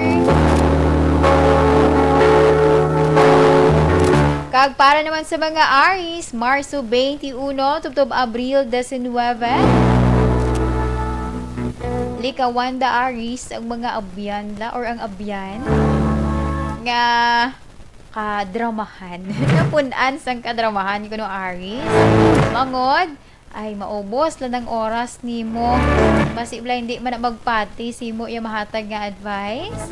[SPEAKER 1] Kag para naman sa mga Aries, Marso 21, tubtob Abril 19. Likawanda Aries, ang mga abyanla or ang abyan nga kadramahan. Napunan sang kadramahan kuno Aries. Mangod ay maubos lang ng oras nimo. Masibla hindi man na magpati simo iya mahatag nga advice.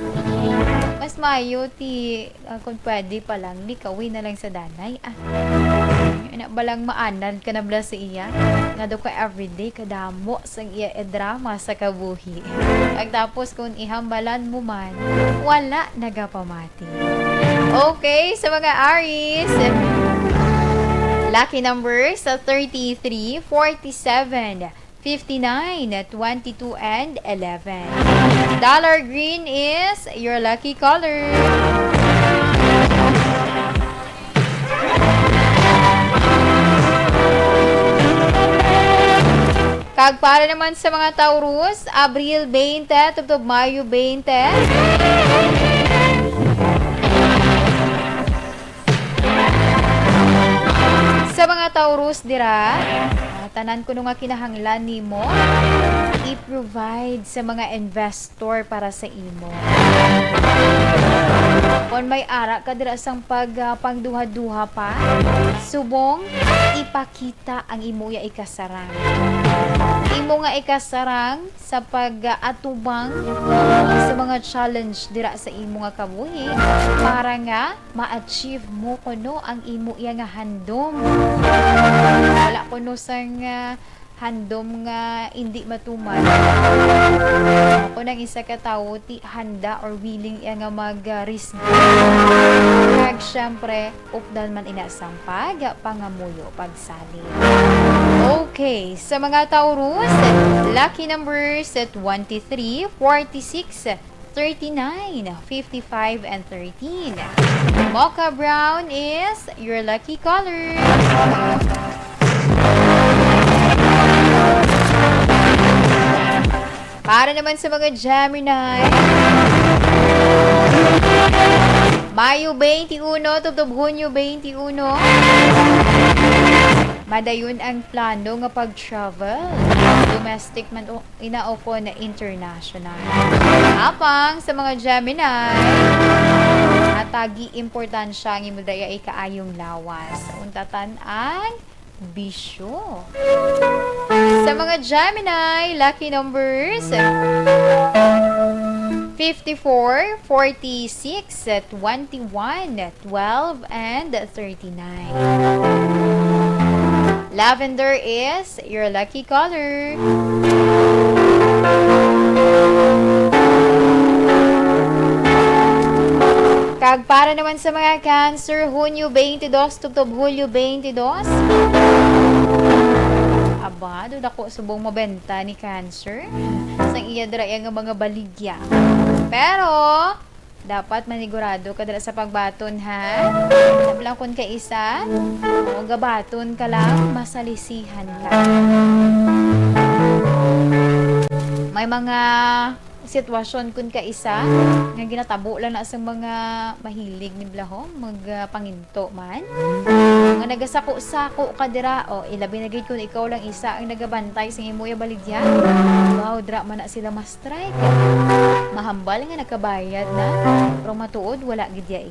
[SPEAKER 1] Mas mayo ti kung pwede pa lang likawin na lang sa danay. Na balang maanan ka na bala sa iya nga do ka everyday kadamo sang iya drama sa kabuhi. Pagtapos kung ihambalan mo man wala nagapamati. Okay, sa mga Aries, lucky numbers sa 33, 47, 59, 22, and 11. Dollar green is your lucky color. Kag para naman sa mga Taurus, Abril 20, tubtob Mayo 20. Sa mga Taurus dira, tanan ko nga kinahanglan nimo i-provide sa mga investor para sa imo. Kung may ara ka dira sang pangduha-duha pa, subong ipakita ang imuya ikasarang. Imo nga ikasarang sa pag-atubang sa mga challenge dira sa imo nga kabuhi para nga ma-achieve mo kuno ang imo iya nga handom. Wala kuno sang handom nga hindi matuman. Ako nang isa ka tawo ti handa or willing iya nga mag-risk. Kag syempre, updan man inasang pangamuyo pagsalin. Okay, sa mga Taurus, lucky numbers at 23, 46, 39, 55, and 13. Mocha brown is your lucky color. Para naman sa mga Gemini, Mayo 21, tubtob Hunyo 21. Madayon ang plano nga pag-travel. Domestic man o inaoko na international. Apang sa mga Gemini, natagi importansya ang imudaya ay kaayong lawas. Untatan ang bisyo. Sa mga Gemini, lucky numbers 54, 46, 21, 12, and 39. Lavender is your lucky color. Kag para naman sa mga Cancer, Hunyo 22, tubtob Hulyo 22. Aba, doon ako subong mabenta ni Cancer. Sang iya dira nga mga baligya. Pero, dapat manigurado ka dira sa pagbaton, ha? Sablang kun ka isa, o gabaton ka lang, masalisihan ka. May mga sitwasyon kun ka isa nga ginatabo lang na sa mga mahilig ni blahom magpanginto man nga nagasako-sako ka dira o ilabi na gid kun ikaw lang isa ang nagabantay sa imo baligya. Wow, dra man na sila ma-strike, mahambal nga nakabayad na pero matuod wala gid ya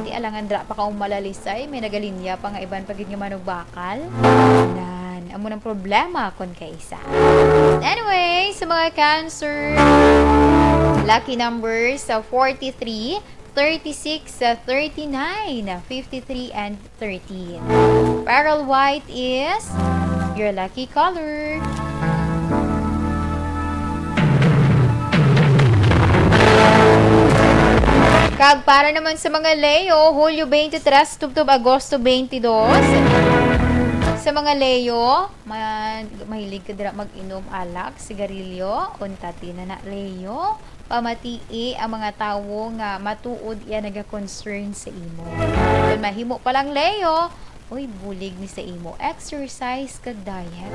[SPEAKER 1] ti alangan dra pa ka malalisay, may nagalinya pa nga iban pagid nga manugbakal nan amo ng problema kon kay isa. Anyway, sa mga Cancer, lucky numbers 43, 36, 39, 53, and 13. Pearl white is your lucky color. Kag para naman sa mga Leo, Hulyo 23, tubtob Agosto 22. Sa mga Leo, mahilig ka dira mag-inom alak, sigarilyo, untati na Leo, pamatii ang mga tawo nga matuod iya naga-concern sa imo. Kung mahimo pa lang Leo, uy, bulig ni sa imo, exercise kag diet.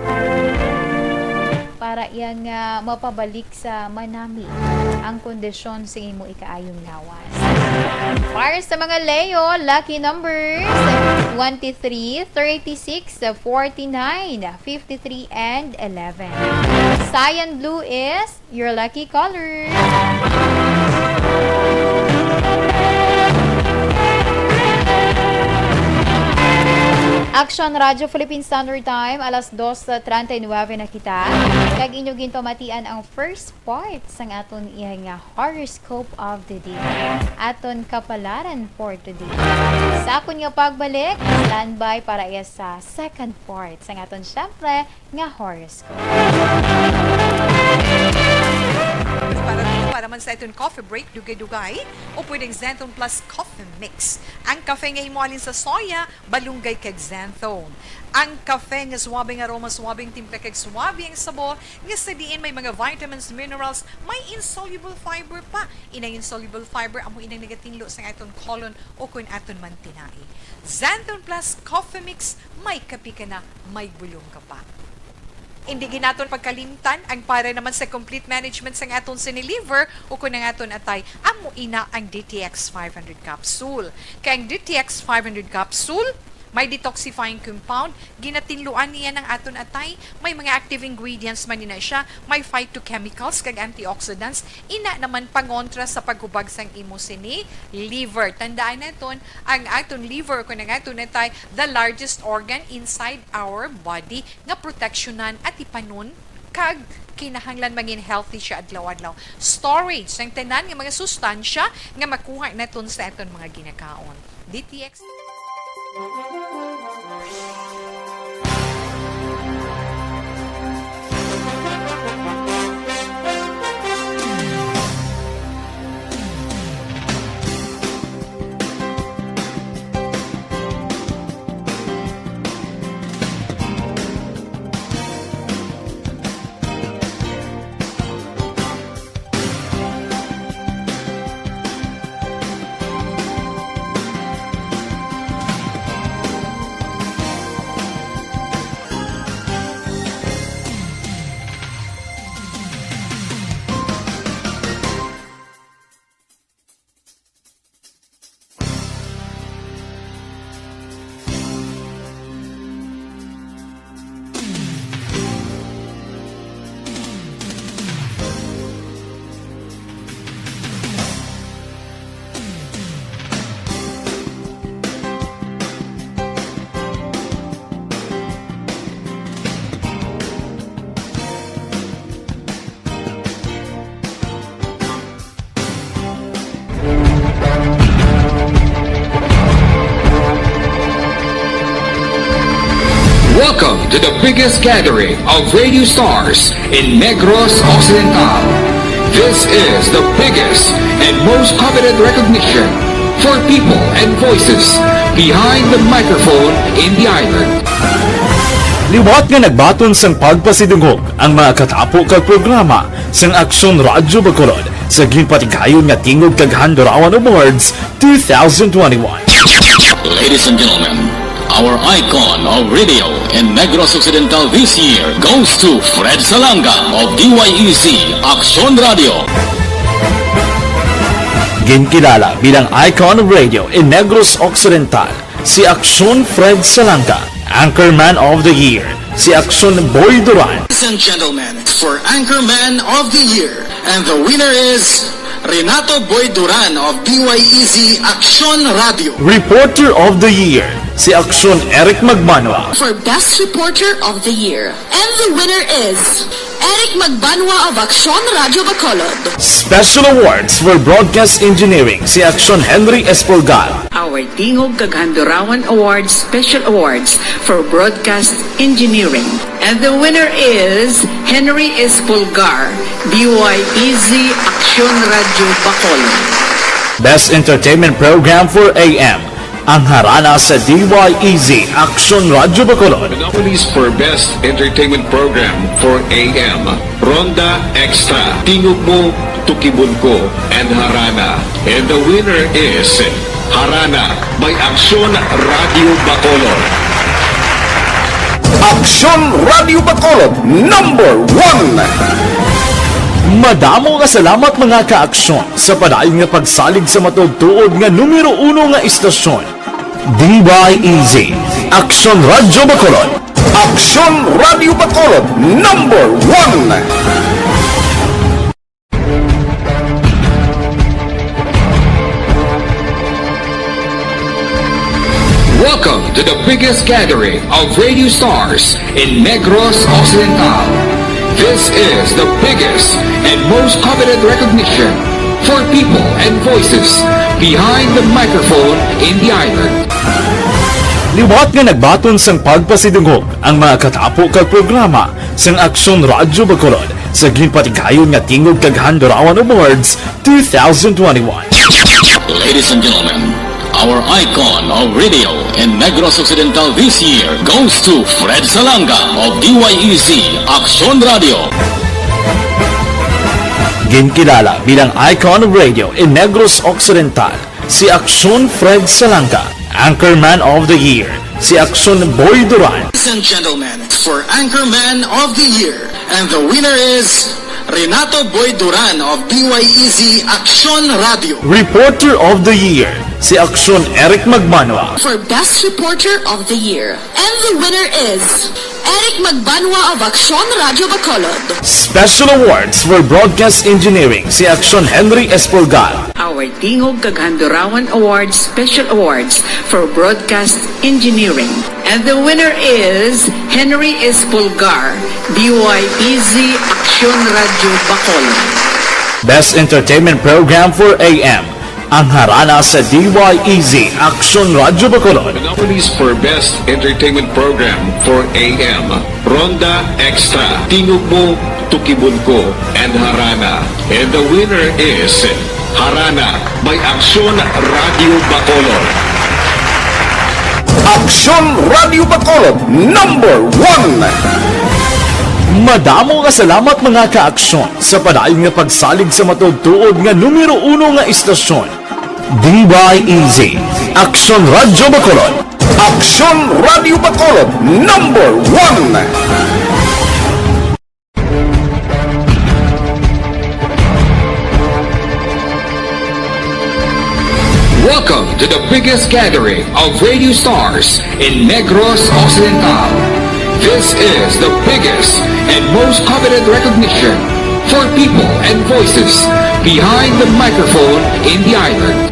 [SPEAKER 1] Para iyang mapabalik sa manami ang kondisyon sa imo ikaayong lawas. Para sa mga Leo, lucky numbers 23, 36, 49, 53, and 11. Cyan blue is your lucky color. Action Radio Philippine Standard Time, alas 2:39 na kita. Kag inyo ginpamatian ang first part sang aton iya nga horoscope of the day. Aton kapalaran for today. Sa akon nga pagbalik, standby para iya sa second part sang aton syempre nga horoscope.
[SPEAKER 2] Para man sa itong coffee break, dugay-dugay, o pwedeng Xanthone Plus Coffee Mix. Ang kafe nga himualin sa soya, balunggay kag Xanthone. Ang kafe nga suwabing aroma, suwabing timpla kag suwabe ang sabor, nga sa diin may mga vitamins, minerals, may insoluble fiber pa. Inang insoluble fiber, amo inang nagatinlo sa aton colon o kung aton man tinai. Xanthone Plus Coffee Mix, may kapi ka na, may bulong ka pa. Hindi ginaton pagkalimtan ang para naman sa complete management sa aton siniliver o kung ang aton atay amo ina ang DTX 500 capsule. Kaya ang DTX 500 capsule may detoxifying compound, ginatinluan niya ng aton atay, may mga active ingredients man nina siya, may phytochemicals kag antioxidants, ina naman pangontra sa paghubag sang imo sini liver. Tandaan naton ang aton liver kung ang aton atay the largest organ inside our body nga proteksyonan at ipanon kag kinahanglan maging healthy siya adlaw-adlaw. Storage ng tanan nga mga sustansya nga makuha naton sa aton mga ginakaon. DTX.
[SPEAKER 6] Welcome to the biggest gathering of radio stars in Negros Occidental. This is the biggest and most coveted recognition for people and voices behind the microphone in the island.
[SPEAKER 7] Liwat nga nagbaton sang pagpasidungog ang mga katapo kag programa sang Aksyon Radyo Bacolod sa ginpatigayon nga tingog kag Handurawan Awards 2021.
[SPEAKER 8] Ladies and gentlemen, our icon of radio in Negros Occidental this year goes to Fred Salanga of DYEZ Aksyon Radio.
[SPEAKER 7] Ginkilala bilang icon of radio in Negros Occidental, si Aksyon Fred Salanga. Anchorman of the Year, si Aksyon Boy Duran.
[SPEAKER 8] Ladies and gentlemen, for Anchorman of the Year, and the winner is Renato Boy Duran of DYEZ Aksyon Radio.
[SPEAKER 7] Reporter of the Year, si Aksyon Eric Magbanwa.
[SPEAKER 9] For Best Reporter of the Year. And the winner is Eric Magbanwa of Aksyon Radio Bacolod.
[SPEAKER 7] Special awards for broadcast engineering, si Aksyon Henry Espolgar.
[SPEAKER 10] Our Tingog kag Handurawan Awards Special Awards for Broadcast Engineering. And the winner is Henry Espolgar, DYEZ Aksyon Radio Bacolod.
[SPEAKER 7] Best entertainment program for AM, ang harana sa DYEZ Aksyon Radio Bacolod.
[SPEAKER 6] The nominees for Best Entertainment Program for AM, Ronda Extra, Tingog Mo, Tukibon Ko, and Harana. And the winner is Harana by Aksyon Radio Bacolod.
[SPEAKER 7] Aksyon Radio Bacolod, #1. Madamo nga salamat mga ka-aksyon sa padayon nga pagsalig sa matugtuod nga numero 1 nga istasyon. DYEZ Aksyon Radio Bacolod. Aksyon Radio Bacolod, #1.
[SPEAKER 6] Welcome to the biggest gathering of radio stars in Negros Occidental. This is the biggest and most coveted recognition for people and voices behind the microphone in the island.
[SPEAKER 7] Liwat nga nagbaton sang pagpasidungog ang mga katapo kag programa sang Aksyon Radyo Bacolod sa ginpatigayon nga tingog kag Handurawan Awards 2021.
[SPEAKER 8] Ladies and gentlemen, our icon of radio in Negros Occidental this year goes to Fred Salanga of DYEZ Aksyon Radio.
[SPEAKER 7] Ginkilala bilang icon of radio in Negros Occidental, si Aksyon Fred Salanga. Anchorman of the Year, si Aksyon Boy Duran.
[SPEAKER 8] Ladies and gentlemen, for Anchorman of the Year, and the winner is Renato Boy Duran of DYEZ Action Radio.
[SPEAKER 7] Reporter of the Year, si Aksyon Eric Magmanwa.
[SPEAKER 9] For Best Reporter of the Year. And the winner is Eric Magbanwa of Action Radio Bacolod.
[SPEAKER 7] Special Awards for Broadcast Engineering, si Aksyon Henry Espolgar.
[SPEAKER 10] Our Tingog Kaghandurawan Awards Special Awards for Broadcast Engineering. And the winner is Henry Espulgar, DYEZ Action Radio Bacolod.
[SPEAKER 7] Best Entertainment Program for AM, ang harana sa DYEZ Action Radio Bacolod.
[SPEAKER 6] The nominees for Best Entertainment Program for AM, Ronda Extra, Tingog Mo, Tukibon Ko, and Harana. And the winner is Harana by Action Radio Bacolod.
[SPEAKER 7] Aksyon Radio Bacolod, #1! Madamo nga salamat mga ka-aksyon sa padayon nga pagsalig sa matudtuod nga numero 1 nga istasyon. DYEZ, Aksyon Radio Bacolod. Aksyon Radio Bacolod, #1!
[SPEAKER 6] Welcome to the biggest gathering of radio stars in Negros Occidental. This is the biggest and most coveted recognition for people and voices behind the microphone in the island.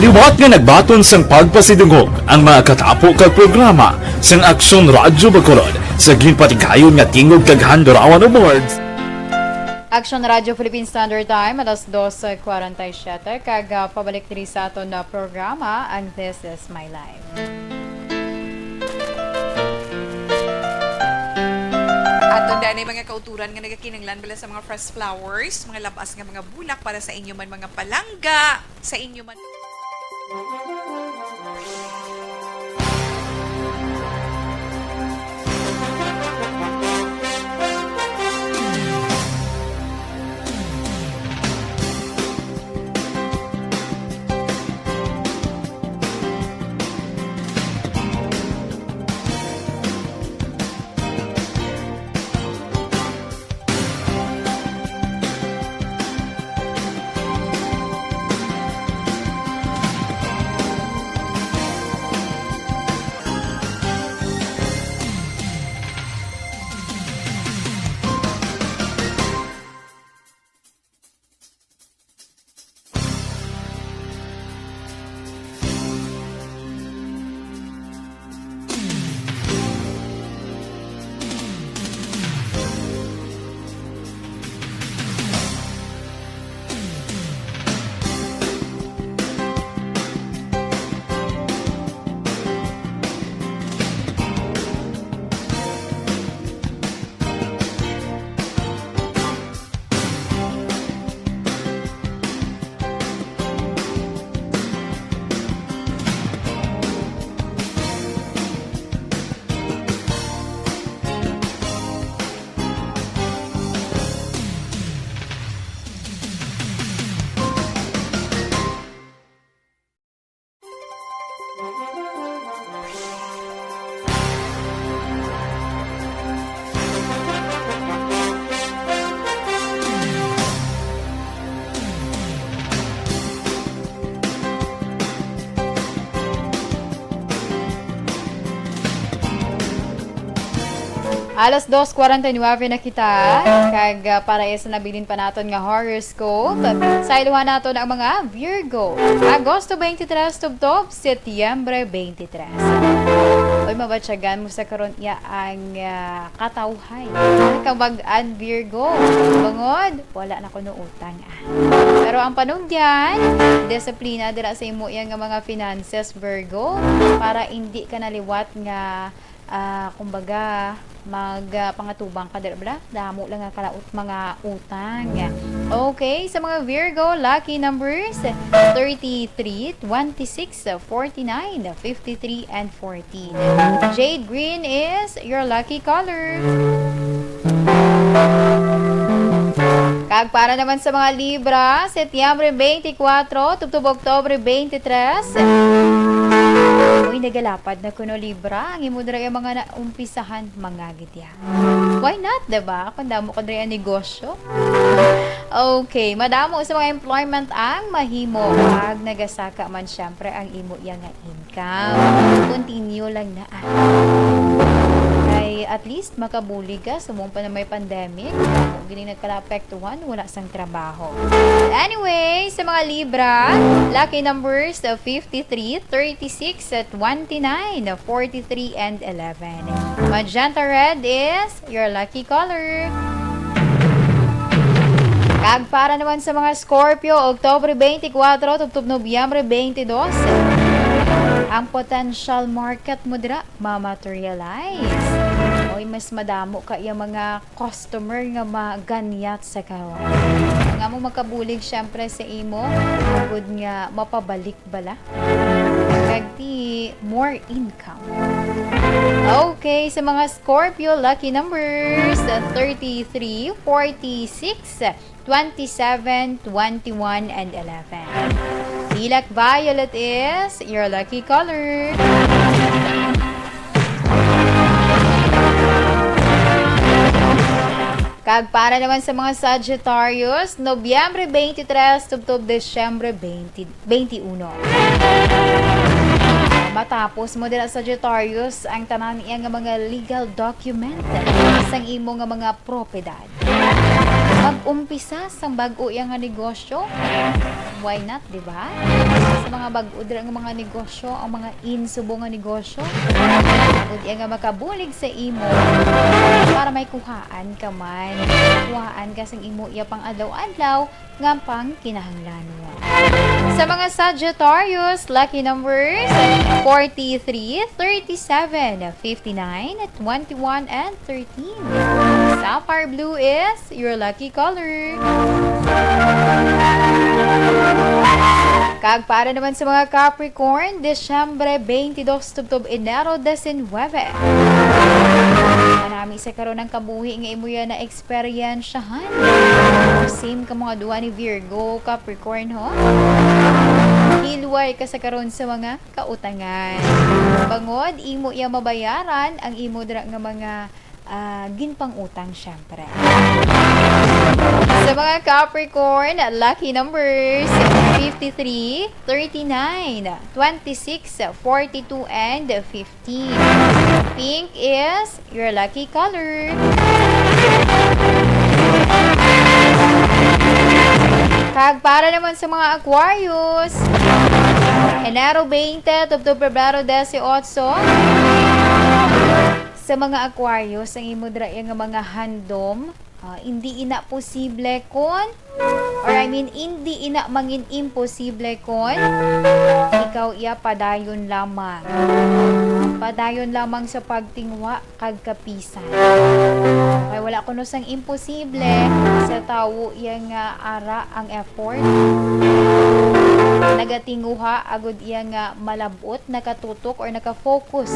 [SPEAKER 7] Liwat nga nagbaton sang pagpasidungog ang mga katapo kag programa sang Aksyon Radio Bacolod sa ginpatigayon nga Tingog Kaghandurawan Awards.
[SPEAKER 1] Action Radio Philippine Standard Time, alas 2:47, kag pabalik diri sa aton na programa, ang This Is My Life.
[SPEAKER 2] At tunda na yung mga kauturan nga nagakinanglan bala sa mga fresh flowers, mga labas nga mga bulak para sa inyo man mga palangga, sa inyo man...
[SPEAKER 1] Alas 2:49 na kita, kag para sa nabilin pa naton nga horoscope. Sa iluhan naton ang mga Virgo. Agosto 23 tubtob, Setyembre 23. Oy, mabatsagan mo sa karon iya ang katawhay. Kabag-an Virgo. Bangod, wala na kuno utang. Pero ang panungyan, disiplina dira sa imo yang nga mga finances Virgo para hindi ka naliwat nga kumbaga pangatubang ka dira damo lang nga kalaot mga utang. Okay, sa mga Virgo, lucky numbers 33, 26, 49, 53, and 14. Jade green is your lucky color. Kag para naman sa mga Libra, Setyembre 24, tubtob Oktobre 23. Uy, nagalapad na kuno Libra. Ang imo dira yung mga naumpisahan, mga gitya. Why not, diba? Kung damo ko dira yung negosyo. Okay, madamo sa mga employment ang mahimo. Pag nagasaka man syempre ang imo yang income. Continue lang na. Kay at least makabulig ka sumong pa na may pandemic. Kung gining nagkala-apektuhan, wala sang trabaho. Anyway, sa mga Libra, lucky numbers 53, 36, at 29, 43, and 11. Magenta red is your lucky color. Kag para naman sa mga Scorpio, Oktobre 24, tubtob Nobyembre 22. Ang potential market mo dira ma-materialize. Oy, mas madamo ka yung mga customer nga maganyat sa karon. Nga mo makabulig syempre sa imo, good nga mapabalik bala. Kag di more income. Okay, sa mga Scorpio, lucky numbers 33, 46, 27, 21, and 11. Lilac violet is your lucky color. Kag para naman sa mga Sagittarius, Nobyembre 23, tubtob Desyembre 21. Matapos mo dira Sagittarius ang tanan iya nga mga legal document sang imo nga mga propiedad. Mag-umpisa sa bag-o iya nga negosyo. Why not, di ba? Sa mga bag-o dira nga mga negosyo, ang mga insubo nga negosyo, ug iya nga makabulig sa imo para may kuhaan ka man. Kuhaan ka sang imo iya pang adlaw-adlaw nga pang kinahanglan mo. Sa mga Sagittarius, lucky numbers 43, 37, 59, 21, and 13. Sapphire blue is your lucky color. Kag para naman sa mga Capricorn, Desyembre 22, tubtob Enero 19. Marami sa karon ng kabuhi nga imo yan na eksperyensyahan. Same ka mga duwa ni Virgo, Capricorn, ho? Hilway ka sa karon sa mga kautangan. Bangod, imo iya mabayaran ang imo dira nga mga ginpang utang syempre. Sa mga Capricorn, lucky numbers 53, 39, 26, 42, and 15. Pink is your lucky color. Kag para naman sa mga Aquarius, Enero 20, tubtob Pebrero 18. Sa mga Aquarius, ang imo dira nga mga handom, hindi ina posible kon, or hindi ina mangin imposible kon, ikaw iya padayon lamang. Padayon lamang sa pagtingwa kag kapisan. Kay wala kuno sang imposible sa tawo iya nga ara ang effort. Nagatinguha agud iya nga malabot, nakatutok or nakafocus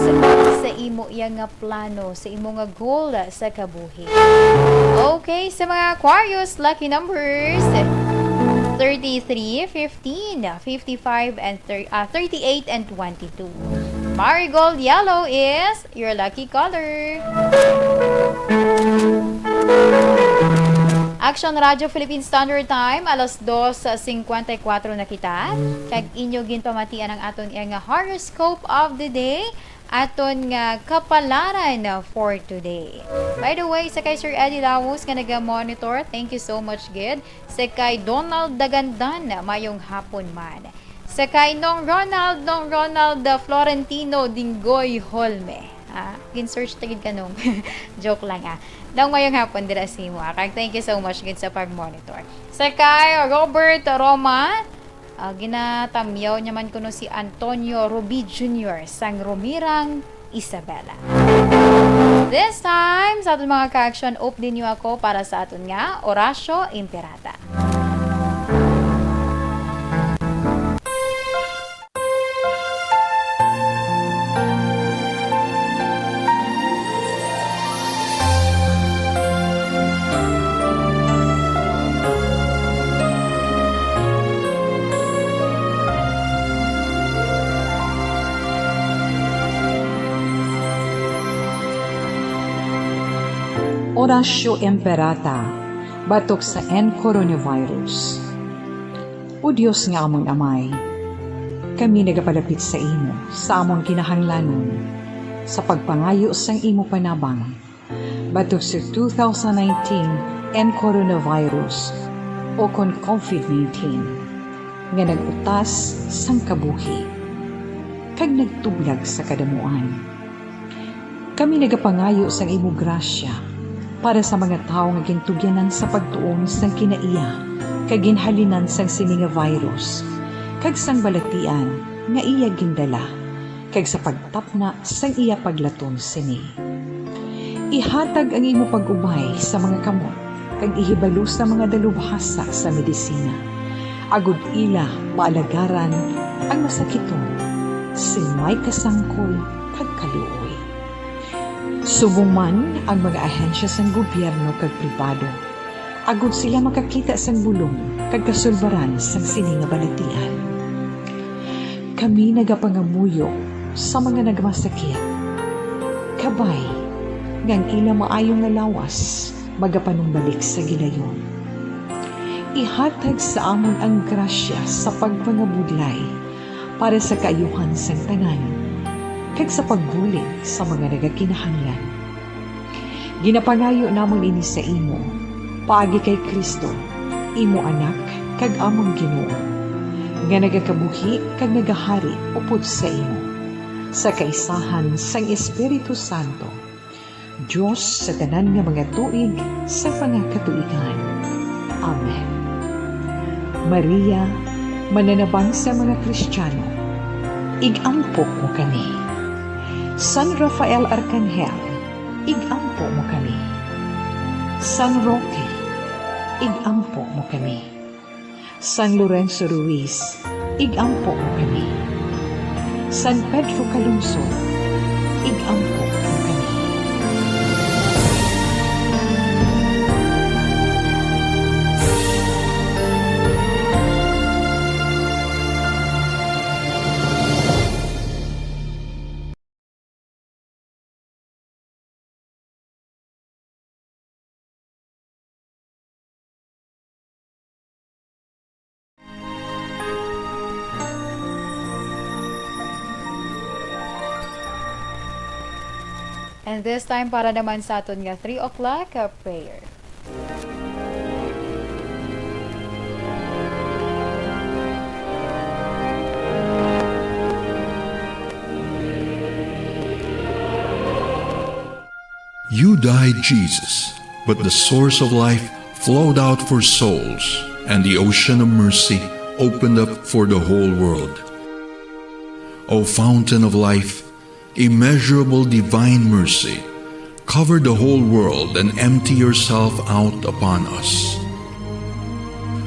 [SPEAKER 1] sa imo iya nga plano, sa imo nga goal sa kabuhi. Okay, sa mga Aquarius, lucky numbers 33, 15, 55, and 38, and 22. Marigold yellow is your lucky color. Action Radio Philippine Standard Time, alas 2:54 na kita. Kag inyo ginpamatian ang aton nga horoscope of the day, aton nga kapalaran for today. By the way, sa kay Sir Eddie Lawos nga naga-monitor, thank you so much, Gid. Sa kay Donald Dagandan, mayong hapon man. Sa kay Nong Ronald Florentino Dingoy Holme. Gin-search tagid ka nung. Joke lang Nang mayong hapon dira si mo. Thank you so much gid sa pag-monitor. Sa kay Robert Roma, ginatamyaw niya man kuno si Antonio Rubi Jr. sang Romirang Isabela. This time, sa aton mga ka-action, din niyo ako para sa aton nga Orasyo Imperata.
[SPEAKER 11] Oratio Imperata, batok sa coronavirus. O Diyos nga among amay, kami nagapalapit sa imo, sa among kinahanglanon, sa pagpangayo sang imo panabang, batok sa 2019 and coronavirus o kon COVID-19, nga nagutas sang kabuhi, kag nagtublag sa kadamuan. Kami nagapangayo sang imo grasya para sa mga tao nga gintugyanan sa pagtuon sang kinaiya kag ginhalinan sang sini nga virus kag sang balatian nga iya gindala kag sa pagtapna sang iya paglaton sini. Ihatag ang imo pag-ubay sa mga kamot kag ihibalo sa mga dalubhasa sa medisina. Agud ila maalagaran ang masakiton sin may kasangkol kag kaluoy. Subong man ang mga ahensya sang gobyerno kag pribado, agud sila makakita sang bulong kag kasulbaran sang sini nga balatian. Kami nagapangamuyo sa mga nagmasakit. Kabay, ngang ila maayong nga lawas, magapanumbalik sa gilayon. Ihatag sa amon ang grasya sa pagpangabudlay para sa kaayuhan sang tanan, kag sa pagbulig sa mga nagakinahanglan. Ginapangayo namon ini sa imo, paagi kay Kristo, imo anak, kag among Ginoo, nga nagakabuhi kag nagahari upod sa imo, sa kaisahan sang Espiritu Santo, Diyos sa tanan nga mga tuig sa pangakatuigan. Amen. Maria, mananabang sa mga Kristiyano, igampo mo kami. San Rafael Arcangel, igampo mo kami. San Roque, igampo mo kami. San Lorenzo Ruiz, igampo mo kami. San Pedro Calungsod, igampo mo kami.
[SPEAKER 1] And this time, para naman sa aton nga 3 o'clock prayer.
[SPEAKER 12] You died, Jesus, but the source of life flowed out for souls, and the ocean of mercy opened up for the whole world. O fountain of life, immeasurable divine mercy, cover the whole world and empty yourself out upon us.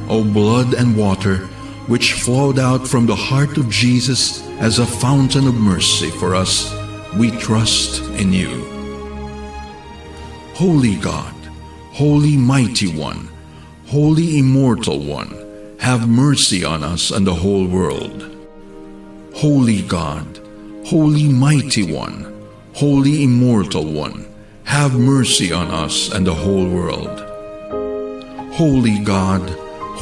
[SPEAKER 12] O blood and water, which flowed out from the heart of Jesus as a fountain of mercy for us, we trust in you. Holy God, Holy Mighty One, Holy Immortal One, have mercy on us and the whole world. Holy God, Holy Mighty One, Holy Immortal One, have mercy on us and the whole world. Holy God,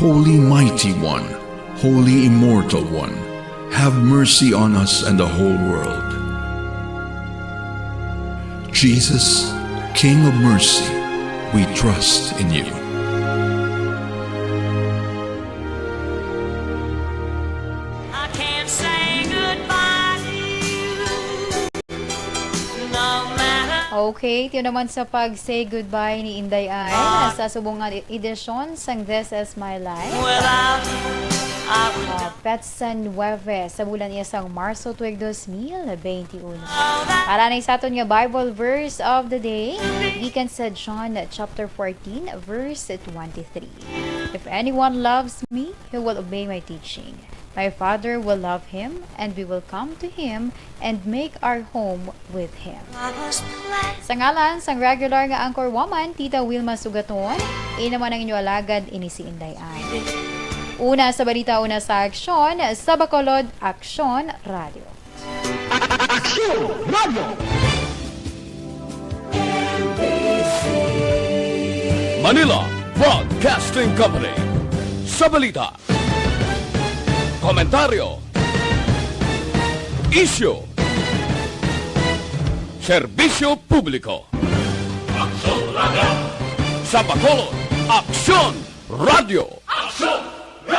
[SPEAKER 12] Holy Mighty One, Holy Immortal One, have mercy on us and the whole world. Jesus, King of mercy, we trust in you.
[SPEAKER 1] Okay, tiyo naman sa pag-say goodbye ni Inday ay sa subong nga edisyon sang This Is My Life. Petsan 9 sa bulan niya sang Marso tuig 2021. Para na sa aton nga Bible verse of the day, gikan sa John chapter 14 verse 23. If anyone loves me, he will obey my teaching. My Father will love him, and we will come to him and make our home with him. Sa ngalan, sang regular nga anchor woman, Tita Wilma Sugaton, inaman ang inyo alagad, ini si Inday Ay. Una sa balita, una sa aksyon, sa Bacolod, Aksyon Radio.
[SPEAKER 7] Aksyon Radio! NBC Manila Broadcasting Company. Sa balita, komentaryo, isyu, serbisyo publiko. Aksyon Radio! Sa Bacolod, Aksyon Radio! Aksyon!